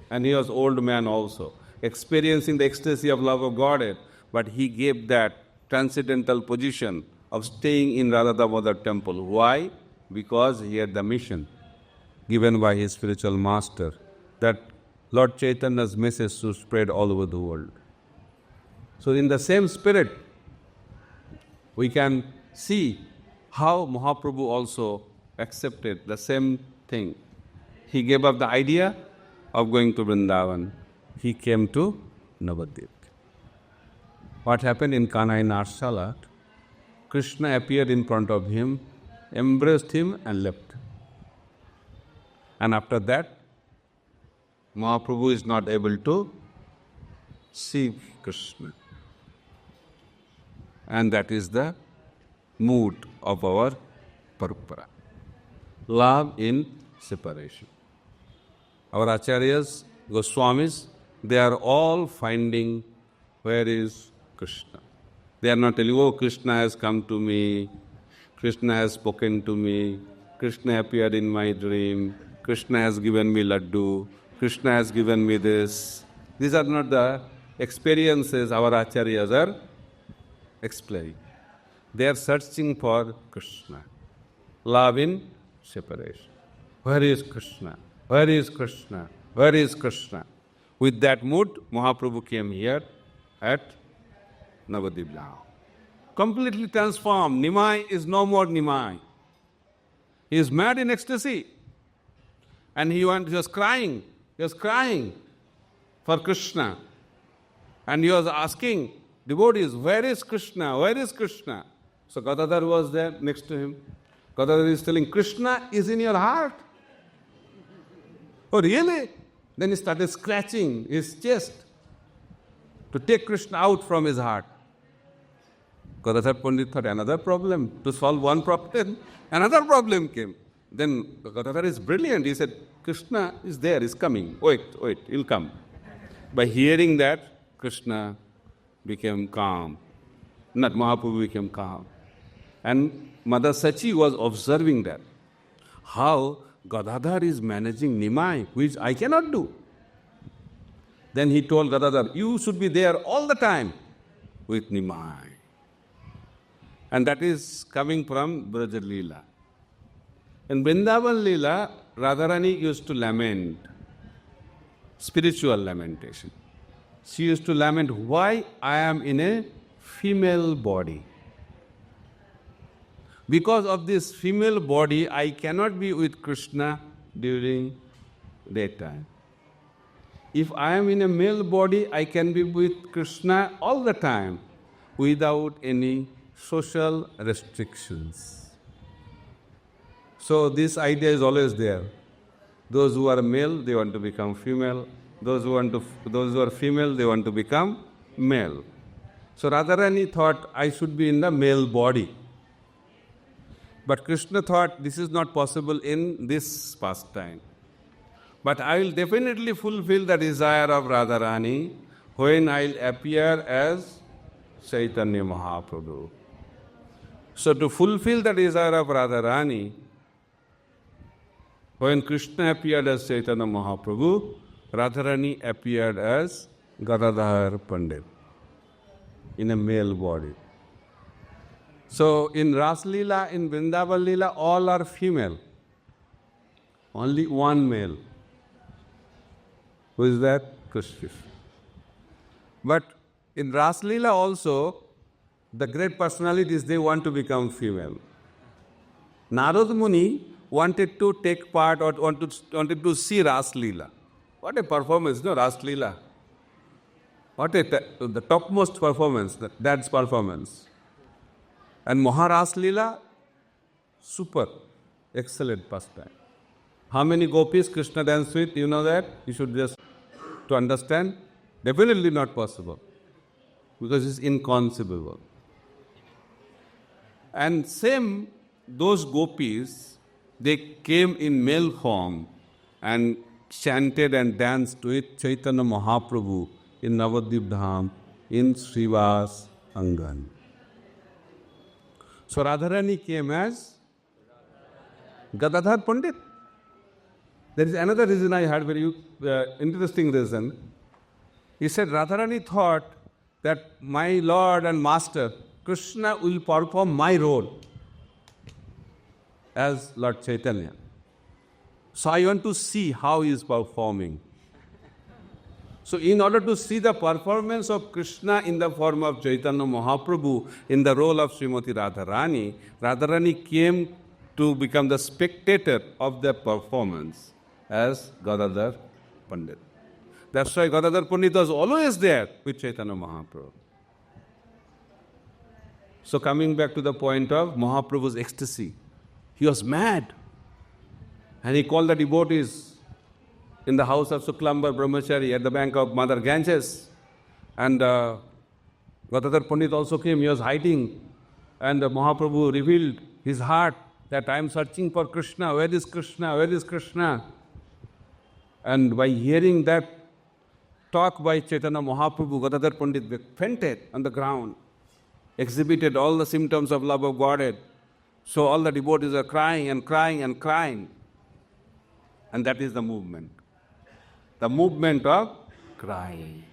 And he was old man also, experiencing the ecstasy of love of Godhead. But he gave that transcendental position of staying in Radha Damodar temple. Why? Because he had the mission given by his spiritual master, that Lord Chaitanya's message should spread all over the world. So in the same spirit, we can see how Mahaprabhu also accepted the same thing. He gave up the idea of going to Vrindavan. He came to Navadvip. What happened in Kanhai Narshala? Krishna appeared in front of him, embraced him and left. And after that, Mahaprabhu is not able to see Krishna. And that is the mood of our parampara. Love in separation. Our acharyas, Goswamis, they are all finding where is Krishna. They are not telling, oh, Krishna has come to me, Krishna has spoken to me, Krishna appeared in my dream, Krishna has given me laddu, Krishna has given me this. These are not the experiences our acharyas are explaining. They are searching for Krishna. Love in separation. Where is Krishna? Where is Krishna? Where is Krishna? With that mood, Mahaprabhu came here at Navadvip now. Completely transformed. Nimai is no more Nimai. He is mad in ecstasy. And he was crying. He was crying for Krishna. And he was asking devotees, where is Krishna? Where is Krishna? So Gadadhar was there next to him. Gadadhar is telling, Krishna is in your heart. Oh, really? Then he started scratching his chest to take Krishna out from his heart. Gadadhar Pandit thought another problem. To solve one problem, another problem came. Then Gadadhar is brilliant. He said, Krishna is there, is coming. Wait, he'll come. By hearing that, Krishna became calm. Not Mahaprabhu became calm. And Mother Sachi was observing that. How Gadadhar is managing Nimai, which I cannot do. Then he told Gadadhar, you should be there all the time with Nimai. And that is coming from Braja Leela. In Vrindavan Leela, Radharani used to lament, spiritual lamentation. She used to lament, why I am in a female body. Because of this female body, I cannot be with Krishna during daytime. If I am in a male body, I can be with Krishna all the time without any social restrictions. So this idea is always there. Those who are male, they want to become female. Those who are female, they want to become male. So Radharani thought, I should be in the male body. But Krishna thought, this is not possible in this pastime. But I will definitely fulfill the desire of Radharani when I will appear as Chaitanya Mahaprabhu. So to fulfill the desire of Radharani, when Krishna appeared as Chaitanya Mahaprabhu, Radharani appeared as Gadadhar Pandit in a male body. So in Ras Leela, in Vrindavan Leela, all are female. Only one male. Who is that? Krishna. But in Ras Leela also, the great personalities, they want to become female. Narad Muni wanted to take part or wanted to see Ras Leela. What a performance, no? Ras Leela. What the topmost performance, the dance performance. And Maharas Leela, super, excellent pastime. How many gopis Krishna danced with? You know that? You should just, to understand, definitely not possible. Because it's inconceivable. And same, those gopis, they came in male form and chanted and danced with Chaitanya Mahaprabhu in Navadvip Dham, in Srivas Angan. So Radharani came as Gadadhar Pandit. There is another reason I heard, very interesting reason. He said Radharani thought that my Lord and Master, Krishna, will perform my role as Lord Chaitanya. So I want to see how he is performing. So in order to see the performance of Krishna in the form of Chaitanya Mahaprabhu in the role of Srimati Radharani, Radharani came to become the spectator of the performance as Gadadhar Pandit. That's why Gadadhar Pandit was always there with Chaitanya Mahaprabhu. So coming back to the point of Mahaprabhu's ecstasy, he was mad. And he called the devotees in the house of Suklambar Brahmachari at the bank of Mother Ganges. And Gadadhar Pandit also came, he was hiding. And Mahaprabhu revealed his heart that I am searching for Krishna. Where is Krishna? Where is Krishna? And by hearing that talk by Chaitanya Mahaprabhu, Gadadhar Pandit fainted on the ground, exhibited all the symptoms of love of Godhead. So all the devotees are crying and crying and crying. And that is the movement. The movement of crying.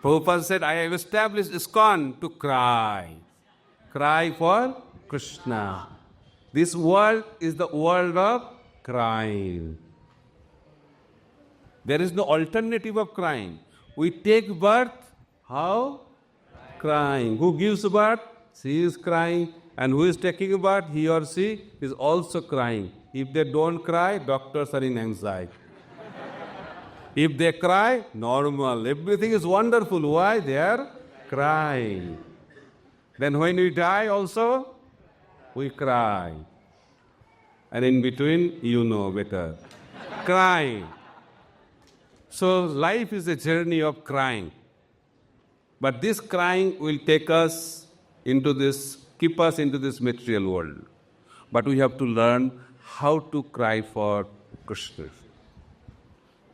Prabhupada said, I have established ISKCON to cry. Cry for Krishna. This world is the world of crying. There is no alternative of crying. We take birth, how? Crying. Who gives birth? She is crying. And who is taking birth? He or she is also crying. If they don't cry, doctors are in anxiety. If they cry, normal. Everything is wonderful. Why? They are crying. Then when we die also, we cry. And in between, you know better. Crying. So life is a journey of crying. But this crying will take us into this, keep us into this material world. But we have to learn how to cry for Krishna.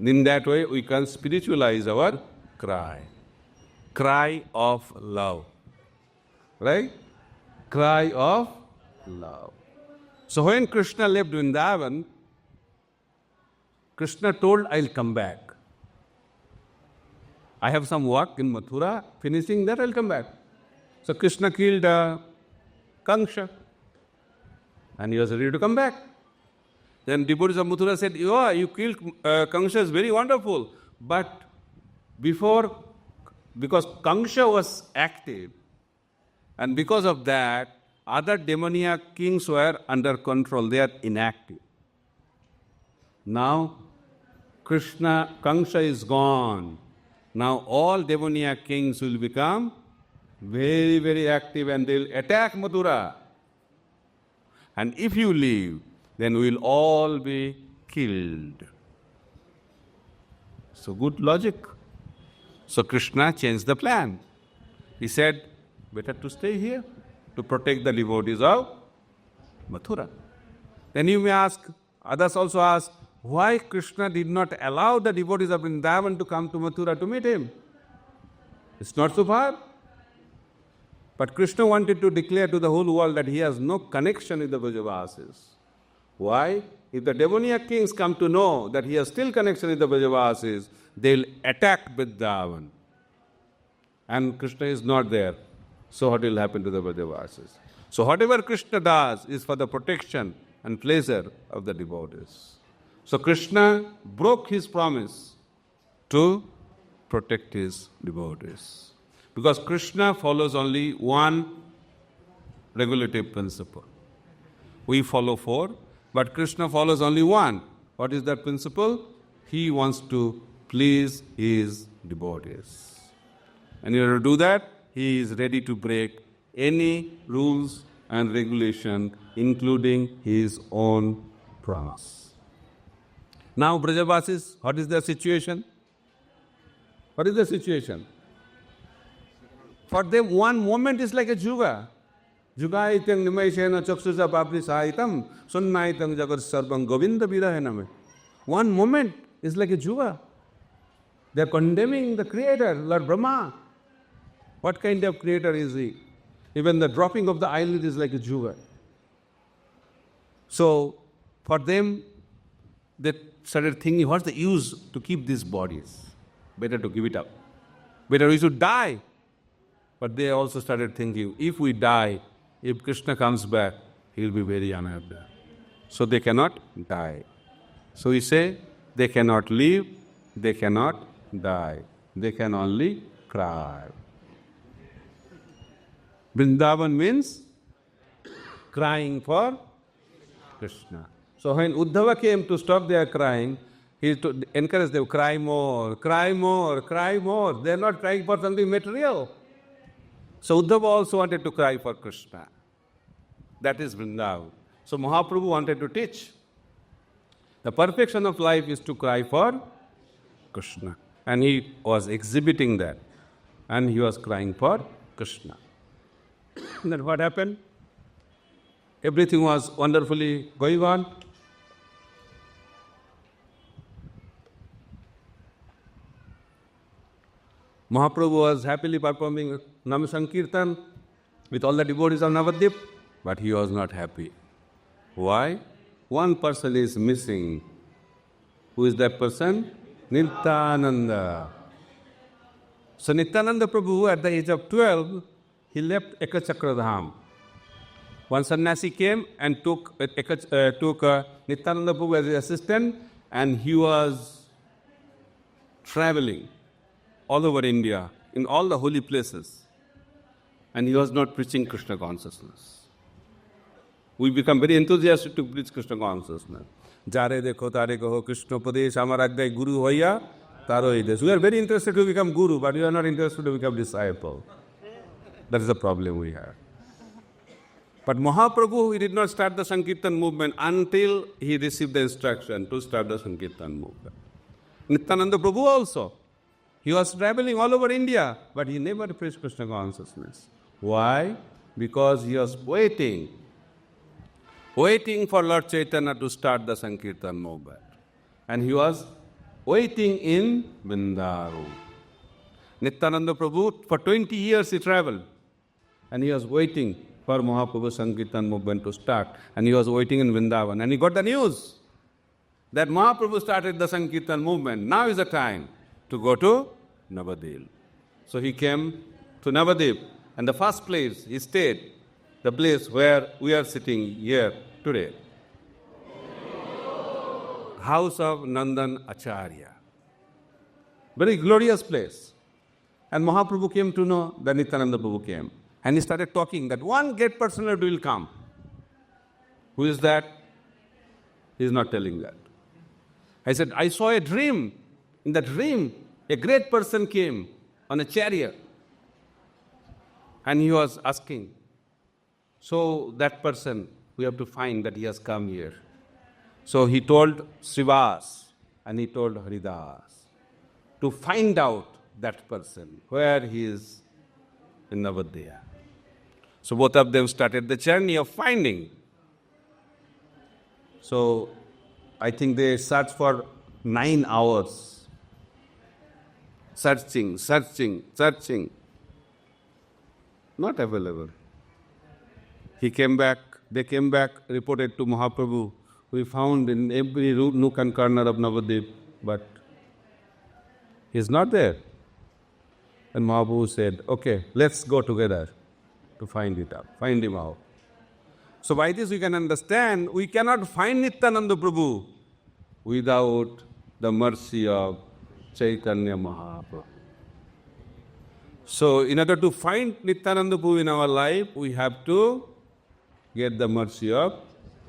In that way, we can spiritualize our cry. Cry of love. Right? Cry of love. So when Krishna left Vrindavan, Krishna told, I'll come back. I have some work in Mathura, finishing that, I'll come back. So Krishna killed Kangsha. And he was ready to come back. Then devotees of Mathura said, yeah, you killed Kangsha, is very wonderful. But because Kangsha was active, and because of that, other demoniac kings were under control, they are inactive. Now, Kangsha is gone. Now all demoniac kings will become very, very active and they will attack Mathura. And if you leave, then we will all be killed. So good logic. So Krishna changed the plan. He said, better to stay here to protect the devotees of Mathura. Then you may ask, others also ask, why Krishna did not allow the devotees of Vrindavan to come to Mathura to meet him? It's not so far. But Krishna wanted to declare to the whole world that he has no connection with the Brajavasis. Why? If the demoniac kings come to know that he has still connection with the Brajavasis, they will attack Vrindavan. And Krishna is not there. So what will happen to the Brajavasis? So whatever Krishna does is for the protection and pleasure of the devotees. So Krishna broke his promise to protect his devotees. Because Krishna follows only one regulative principle. We follow four, but Krishna follows only one. What is that principle? He wants to please his devotees. And in order to do that, he is ready to break any rules and regulation, including his own promise. Now, Brajavasis, what is their situation? What is the situation? For them, one moment is like a juga. Juga itang nimaishena chaksuja babri sahitam, sunna itang jagar sarvam govinda virahename. One moment is like a juga. They are condemning the Creator, Lord Brahma. What kind of Creator is he? Even the dropping of the eyelid is like a juga. So, for them, they started thinking, what's the use to keep these bodies? Better to give it up. Better we should die. But they also started thinking, if we die, if Krishna comes back, he will be very unhappy. So they cannot die. So we say, they cannot live, they cannot die. They can only cry. Vrindavan means crying for Krishna. So when Uddhava came to stop their crying, he encouraged them, cry more, cry more, cry more. They are not crying for something material. So Uddhava also wanted to cry for Krishna. That is Vrindavan. So Mahaprabhu wanted to teach. The perfection of life is to cry for Krishna. And he was exhibiting that. And he was crying for Krishna. And then what happened? Everything was wonderfully going on. Mahaprabhu was happily performing Nam Sankirtan with all the devotees of Navadvip, but he was not happy. Why? One person is missing. Who is that person? Nityananda. So Nityananda Prabhu, at the age of 12, he left Ekachakradham. One sannyasi came and took Nityananda Prabhu as his assistant, and he was traveling all over India, in all the holy places. And he was not preaching Krishna consciousness. We become very enthusiastic to preach Krishna consciousness. Jare dekho tare kaho Krishna padesh amar agyay guru hoya Taroides. We are very interested to become guru, but we are not interested to become disciple. That is the problem we have. But Mahaprabhu, he did not start the Sankirtan movement until he received the instruction to start the Sankirtan movement. Nityananda Prabhu also. He was traveling all over India, but he never preached Krishna consciousness. Why? Because he was waiting for Lord Chaitanya to start the Sankirtan movement. And he was waiting in Vrindavan. Nityananda Prabhu, for 20 years he traveled. And he was waiting for Mahaprabhu's Sankirtan movement to start. And he was waiting in Vrindavan. And he got the news that Mahaprabhu started the Sankirtan movement. Now is the time to go to Navadvip. So he came to Navadvip. And the first place he stayed, the place where we are sitting here today. House of Nandan Acharya. Very glorious place. And Mahaprabhu came to know that Nityananda Prabhu came. And he started talking that one great personality will come. Who is that? He is not telling that. I said, I saw a dream. In the dream, a great person came on a chariot. And he was asking, so that person, we have to find that he has come here. So he told Srivas and he told Haridas to find out that person, where he is in Navadvip. So both of them started the journey of finding. So I think they searched for 9 hours. Searching. Not available. They came back, reported to Mahaprabhu. We found in every nook and corner of Navadvip, but he is not there. And Mahaprabhu said, okay, let's go together to find him out. So by this we can understand, we cannot find Nityananda Prabhu without the mercy of Chaitanya Mahaprabhu. So in order to find Nityananda Prabhu in our life, we have to get the mercy of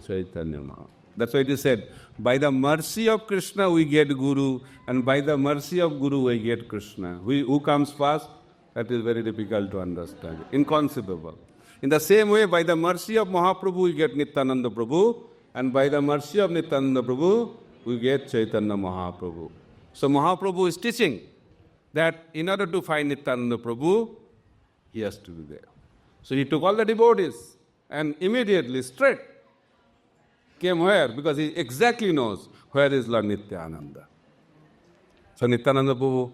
Chaitanya Mahaprabhu. That's why it is said, by the mercy of Krishna we get Guru, and by the mercy of Guru we get Krishna. Who comes first? That is very difficult to understand. Inconceivable. In the same way, by the mercy of Mahaprabhu we get Nityananda Prabhu, and by the mercy of Nityananda Prabhu we get Chaitanya Mahaprabhu. So Mahaprabhu is teaching that in order to find Nityananda Prabhu, he has to be there. So he took all the devotees and immediately straight came where? Because he exactly knows where is Lord Nityananda. So Nityananda Prabhu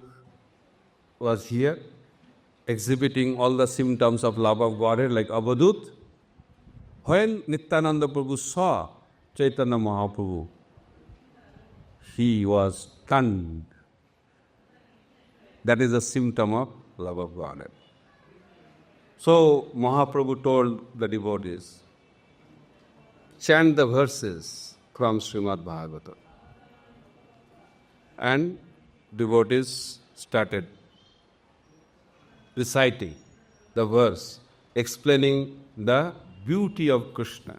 was here exhibiting all the symptoms of love of Godhead like Avadut. When Nityananda Prabhu saw Chaitanya Mahaprabhu, he was stunned. That is a symptom of love of Godhead. So Mahaprabhu told the devotees, chant the verses from Srimad Bhagavatam. And devotees started reciting the verse, explaining the beauty of Krishna.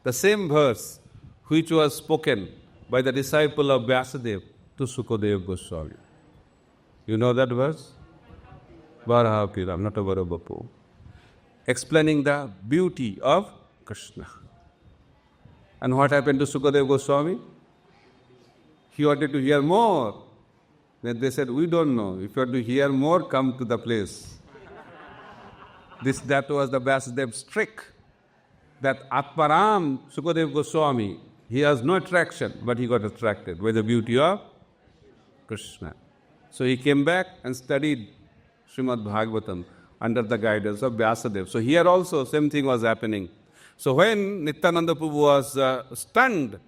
The same verse which was spoken by the disciple of Vyasadeva to Sukadeva Goswami. You know that verse? Varaha Piram, not a Varabapu. Explaining the beauty of Krishna. And what happened to Sukadeva Goswami? He wanted to hear more. Then they said, we don't know. If you want to hear more, come to the place. That was the Vyasadev's trick. That Atmaram, Sukadeva Goswami, he has no attraction, but he got attracted by the beauty of Krishna. So he came back and studied Srimad Bhagavatam under the guidance of Vyasadeva. So here also same thing was happening. So when Nityananda Prabhu was stunned,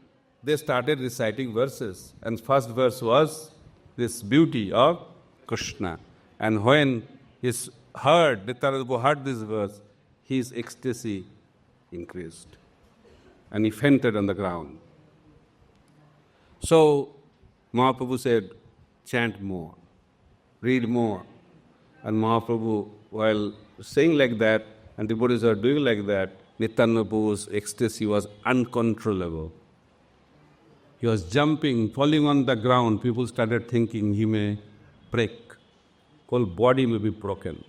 they started reciting verses. And first verse was this beauty of Krishna. And when Nityananda Prabhu heard this verse, his ecstasy increased. And he fainted on the ground. So Mahaprabhu said, chant more, read more. And Mahaprabhu, while saying like that, and devotees are doing like that, Nityananda Prabhu's ecstasy was uncontrollable. He was jumping, falling on the ground. People started thinking he may break. Whole body may be broken.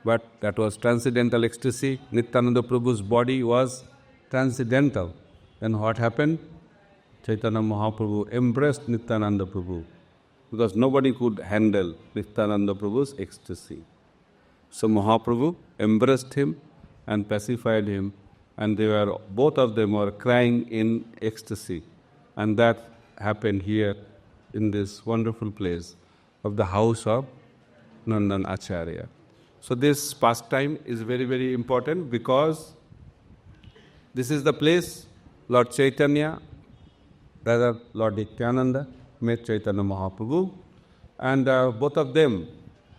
But that was transcendental ecstasy. Nityananda Prabhu's body was transcendental. Then what happened? Chaitanya Mahaprabhu embraced Nityananda Prabhu because nobody could handle Nityananda Prabhu's ecstasy. So Mahaprabhu embraced him and pacified him, and both of them were crying in ecstasy. And that happened here in this wonderful place of the house of Nandan Acharya. So this pastime is very, very important because this is the place Lord Chaitanya, rather Lord Nityananda, met Chaitanya Mahaprabhu, and both of them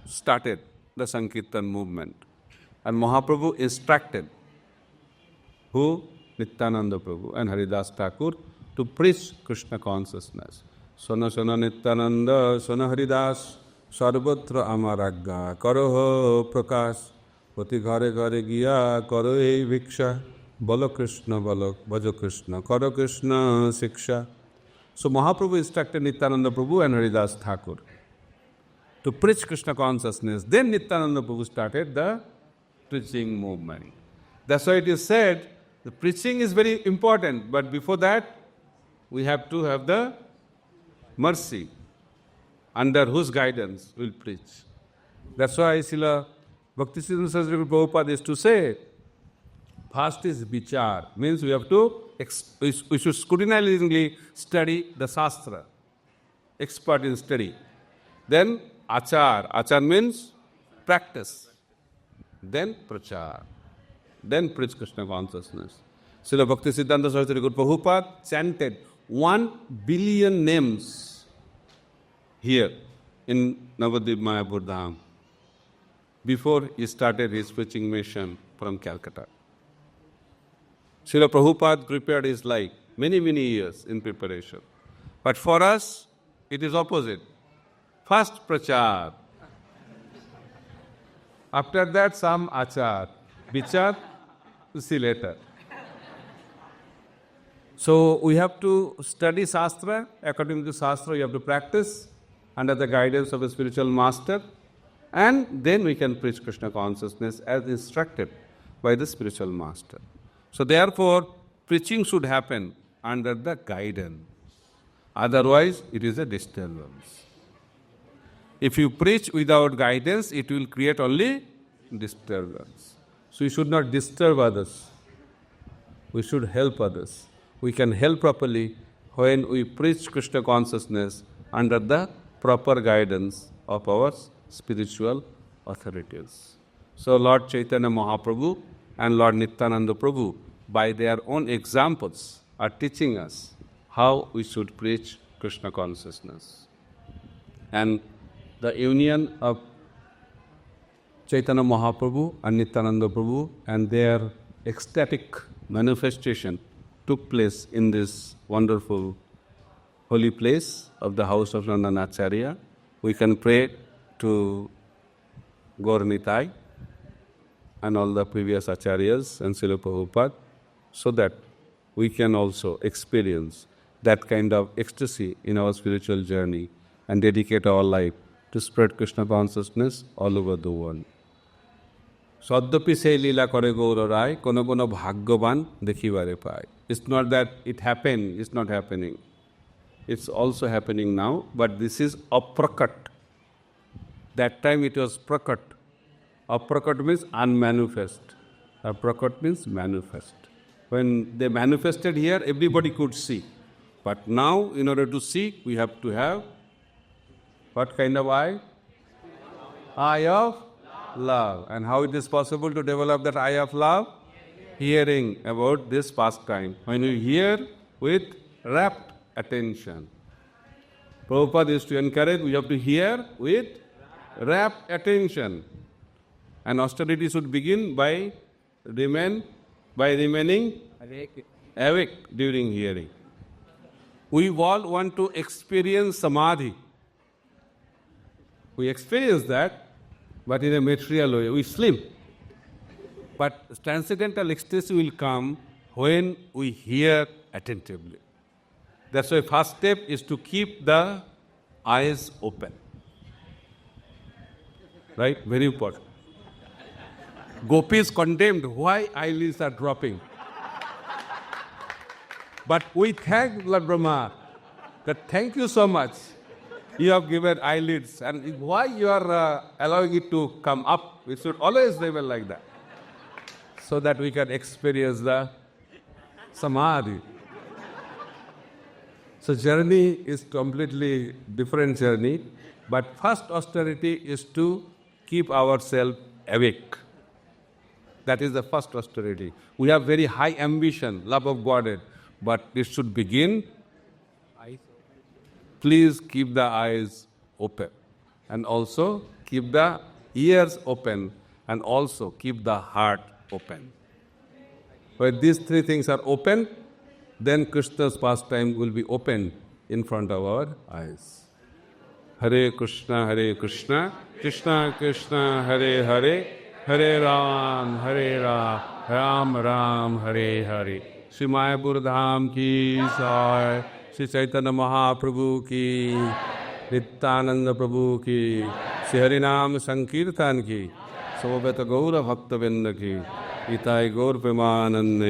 started the Sankirtan movement. And Mahaprabhu instructed who? Nityananda Prabhu and Haridas Thakur to preach Krishna consciousness. Sona Sona Nityananda, Sona Haridas, Sarvatra Amaragga, Karoho Prakash, Pati Ghare Ghare Giya, Karo Ei Viksha, Balo Krishna, Balo Bhajo Krishna, Karo Krishna Siksha. So Mahaprabhu instructed Nityananda Prabhu and Haridas Thakur to preach Krishna consciousness. Then Nityananda Prabhu started the preaching movement. That's why it is said, the preaching is very important, but before that, we have to have the mercy, under whose guidance we'll preach. That's why Srila Bhakti Siddhanta Prabhupada used to say, first is vichar, means we have to, we should scrutinizingly study the Shastra, expert in study. Then achar means practice. Then prachar, then preach Krishna consciousness. Srila Bhakti Siddhanta Saraswati Prabhupada chanted 1 billion names here in Navadvip Mayapur Dham before he started his preaching mission from Calcutta. Srila Prabhupada prepared his life many, many years in preparation. But for us, it is opposite. First prachar. After that, some achar. Vichar, see later. So we have to study Shastra. According to Shastra, you have to practice under the guidance of a spiritual master, and then we can preach Krishna consciousness as instructed by the spiritual master. So therefore, preaching should happen under the guidance. Otherwise, it is a disturbance. If you preach without guidance, it will create only disturbance. So we should not disturb others. We should help others. We can help properly when we preach Krishna consciousness under the proper guidance of our spiritual authorities. So Lord Chaitanya Mahaprabhu and Lord Nityananda Prabhu, by their own examples, are teaching us how we should preach Krishna consciousness. And the union of Chaitanya Mahaprabhu and Nityananda Prabhu and their ecstatic manifestation took place in this wonderful holy place of the house of Nandan Acharya. We can pray to Gaur Nitai and all the previous Acharyas and Srila Prabhupada so that we can also experience that kind of ecstasy in our spiritual journey and dedicate our life to spread Krishna consciousness all over the world. Sadyapi se lila kore gaura rai, kono kono bhagyavan dekhibare pai. It's not that it happened, it's not happening. It's also happening now, but this is aprakat. That time it was prakat. Aprakat means unmanifest. Aprakat means manifest. When they manifested here, everybody could see. But now, in order to see, we have to have what kind of eye? Eye of love. And how it is possible to develop that eye of love? Hearing about this pastime. When you hear with rapt attention. Prabhupada used to encourage, we have to hear with rapt attention. And austerity should begin by remaining awake during hearing. We all want to experience samadhi. We experience that, but in a material way. We sleep. But transcendental ecstasy will come when we hear attentively. That's why first step is to keep the eyes open. Right? Very important. Gopi is condemned. Why eyelids are dropping? But we thank Lord Brahma that thank you so much. You have given eyelids. And why you are allowing it to come up? We should always level like that. So that we can experience the samadhi. So journey is completely different journey. But first austerity is to keep ourselves awake. That is the first austerity. We have very high ambition, love of Godhead, but it should begin. Please keep the eyes open, and also keep the ears open, and also keep the heart open. When these three things are open, then Krishna's pastime will be open in front of our eyes. Hare Krishna, Krishna Krishna, Hare Hare, Hare Ram, Ram Ram, Hare Hare. Shri Mayapur Dham ki jai, Shri Chaitanya Mahaprabhu ki, Nityananda Prabhu ki, Shri Harinam Sankirtan ki, Sobhata Gaura Bhakta Vrinda ki, Itai Gaur Premanande.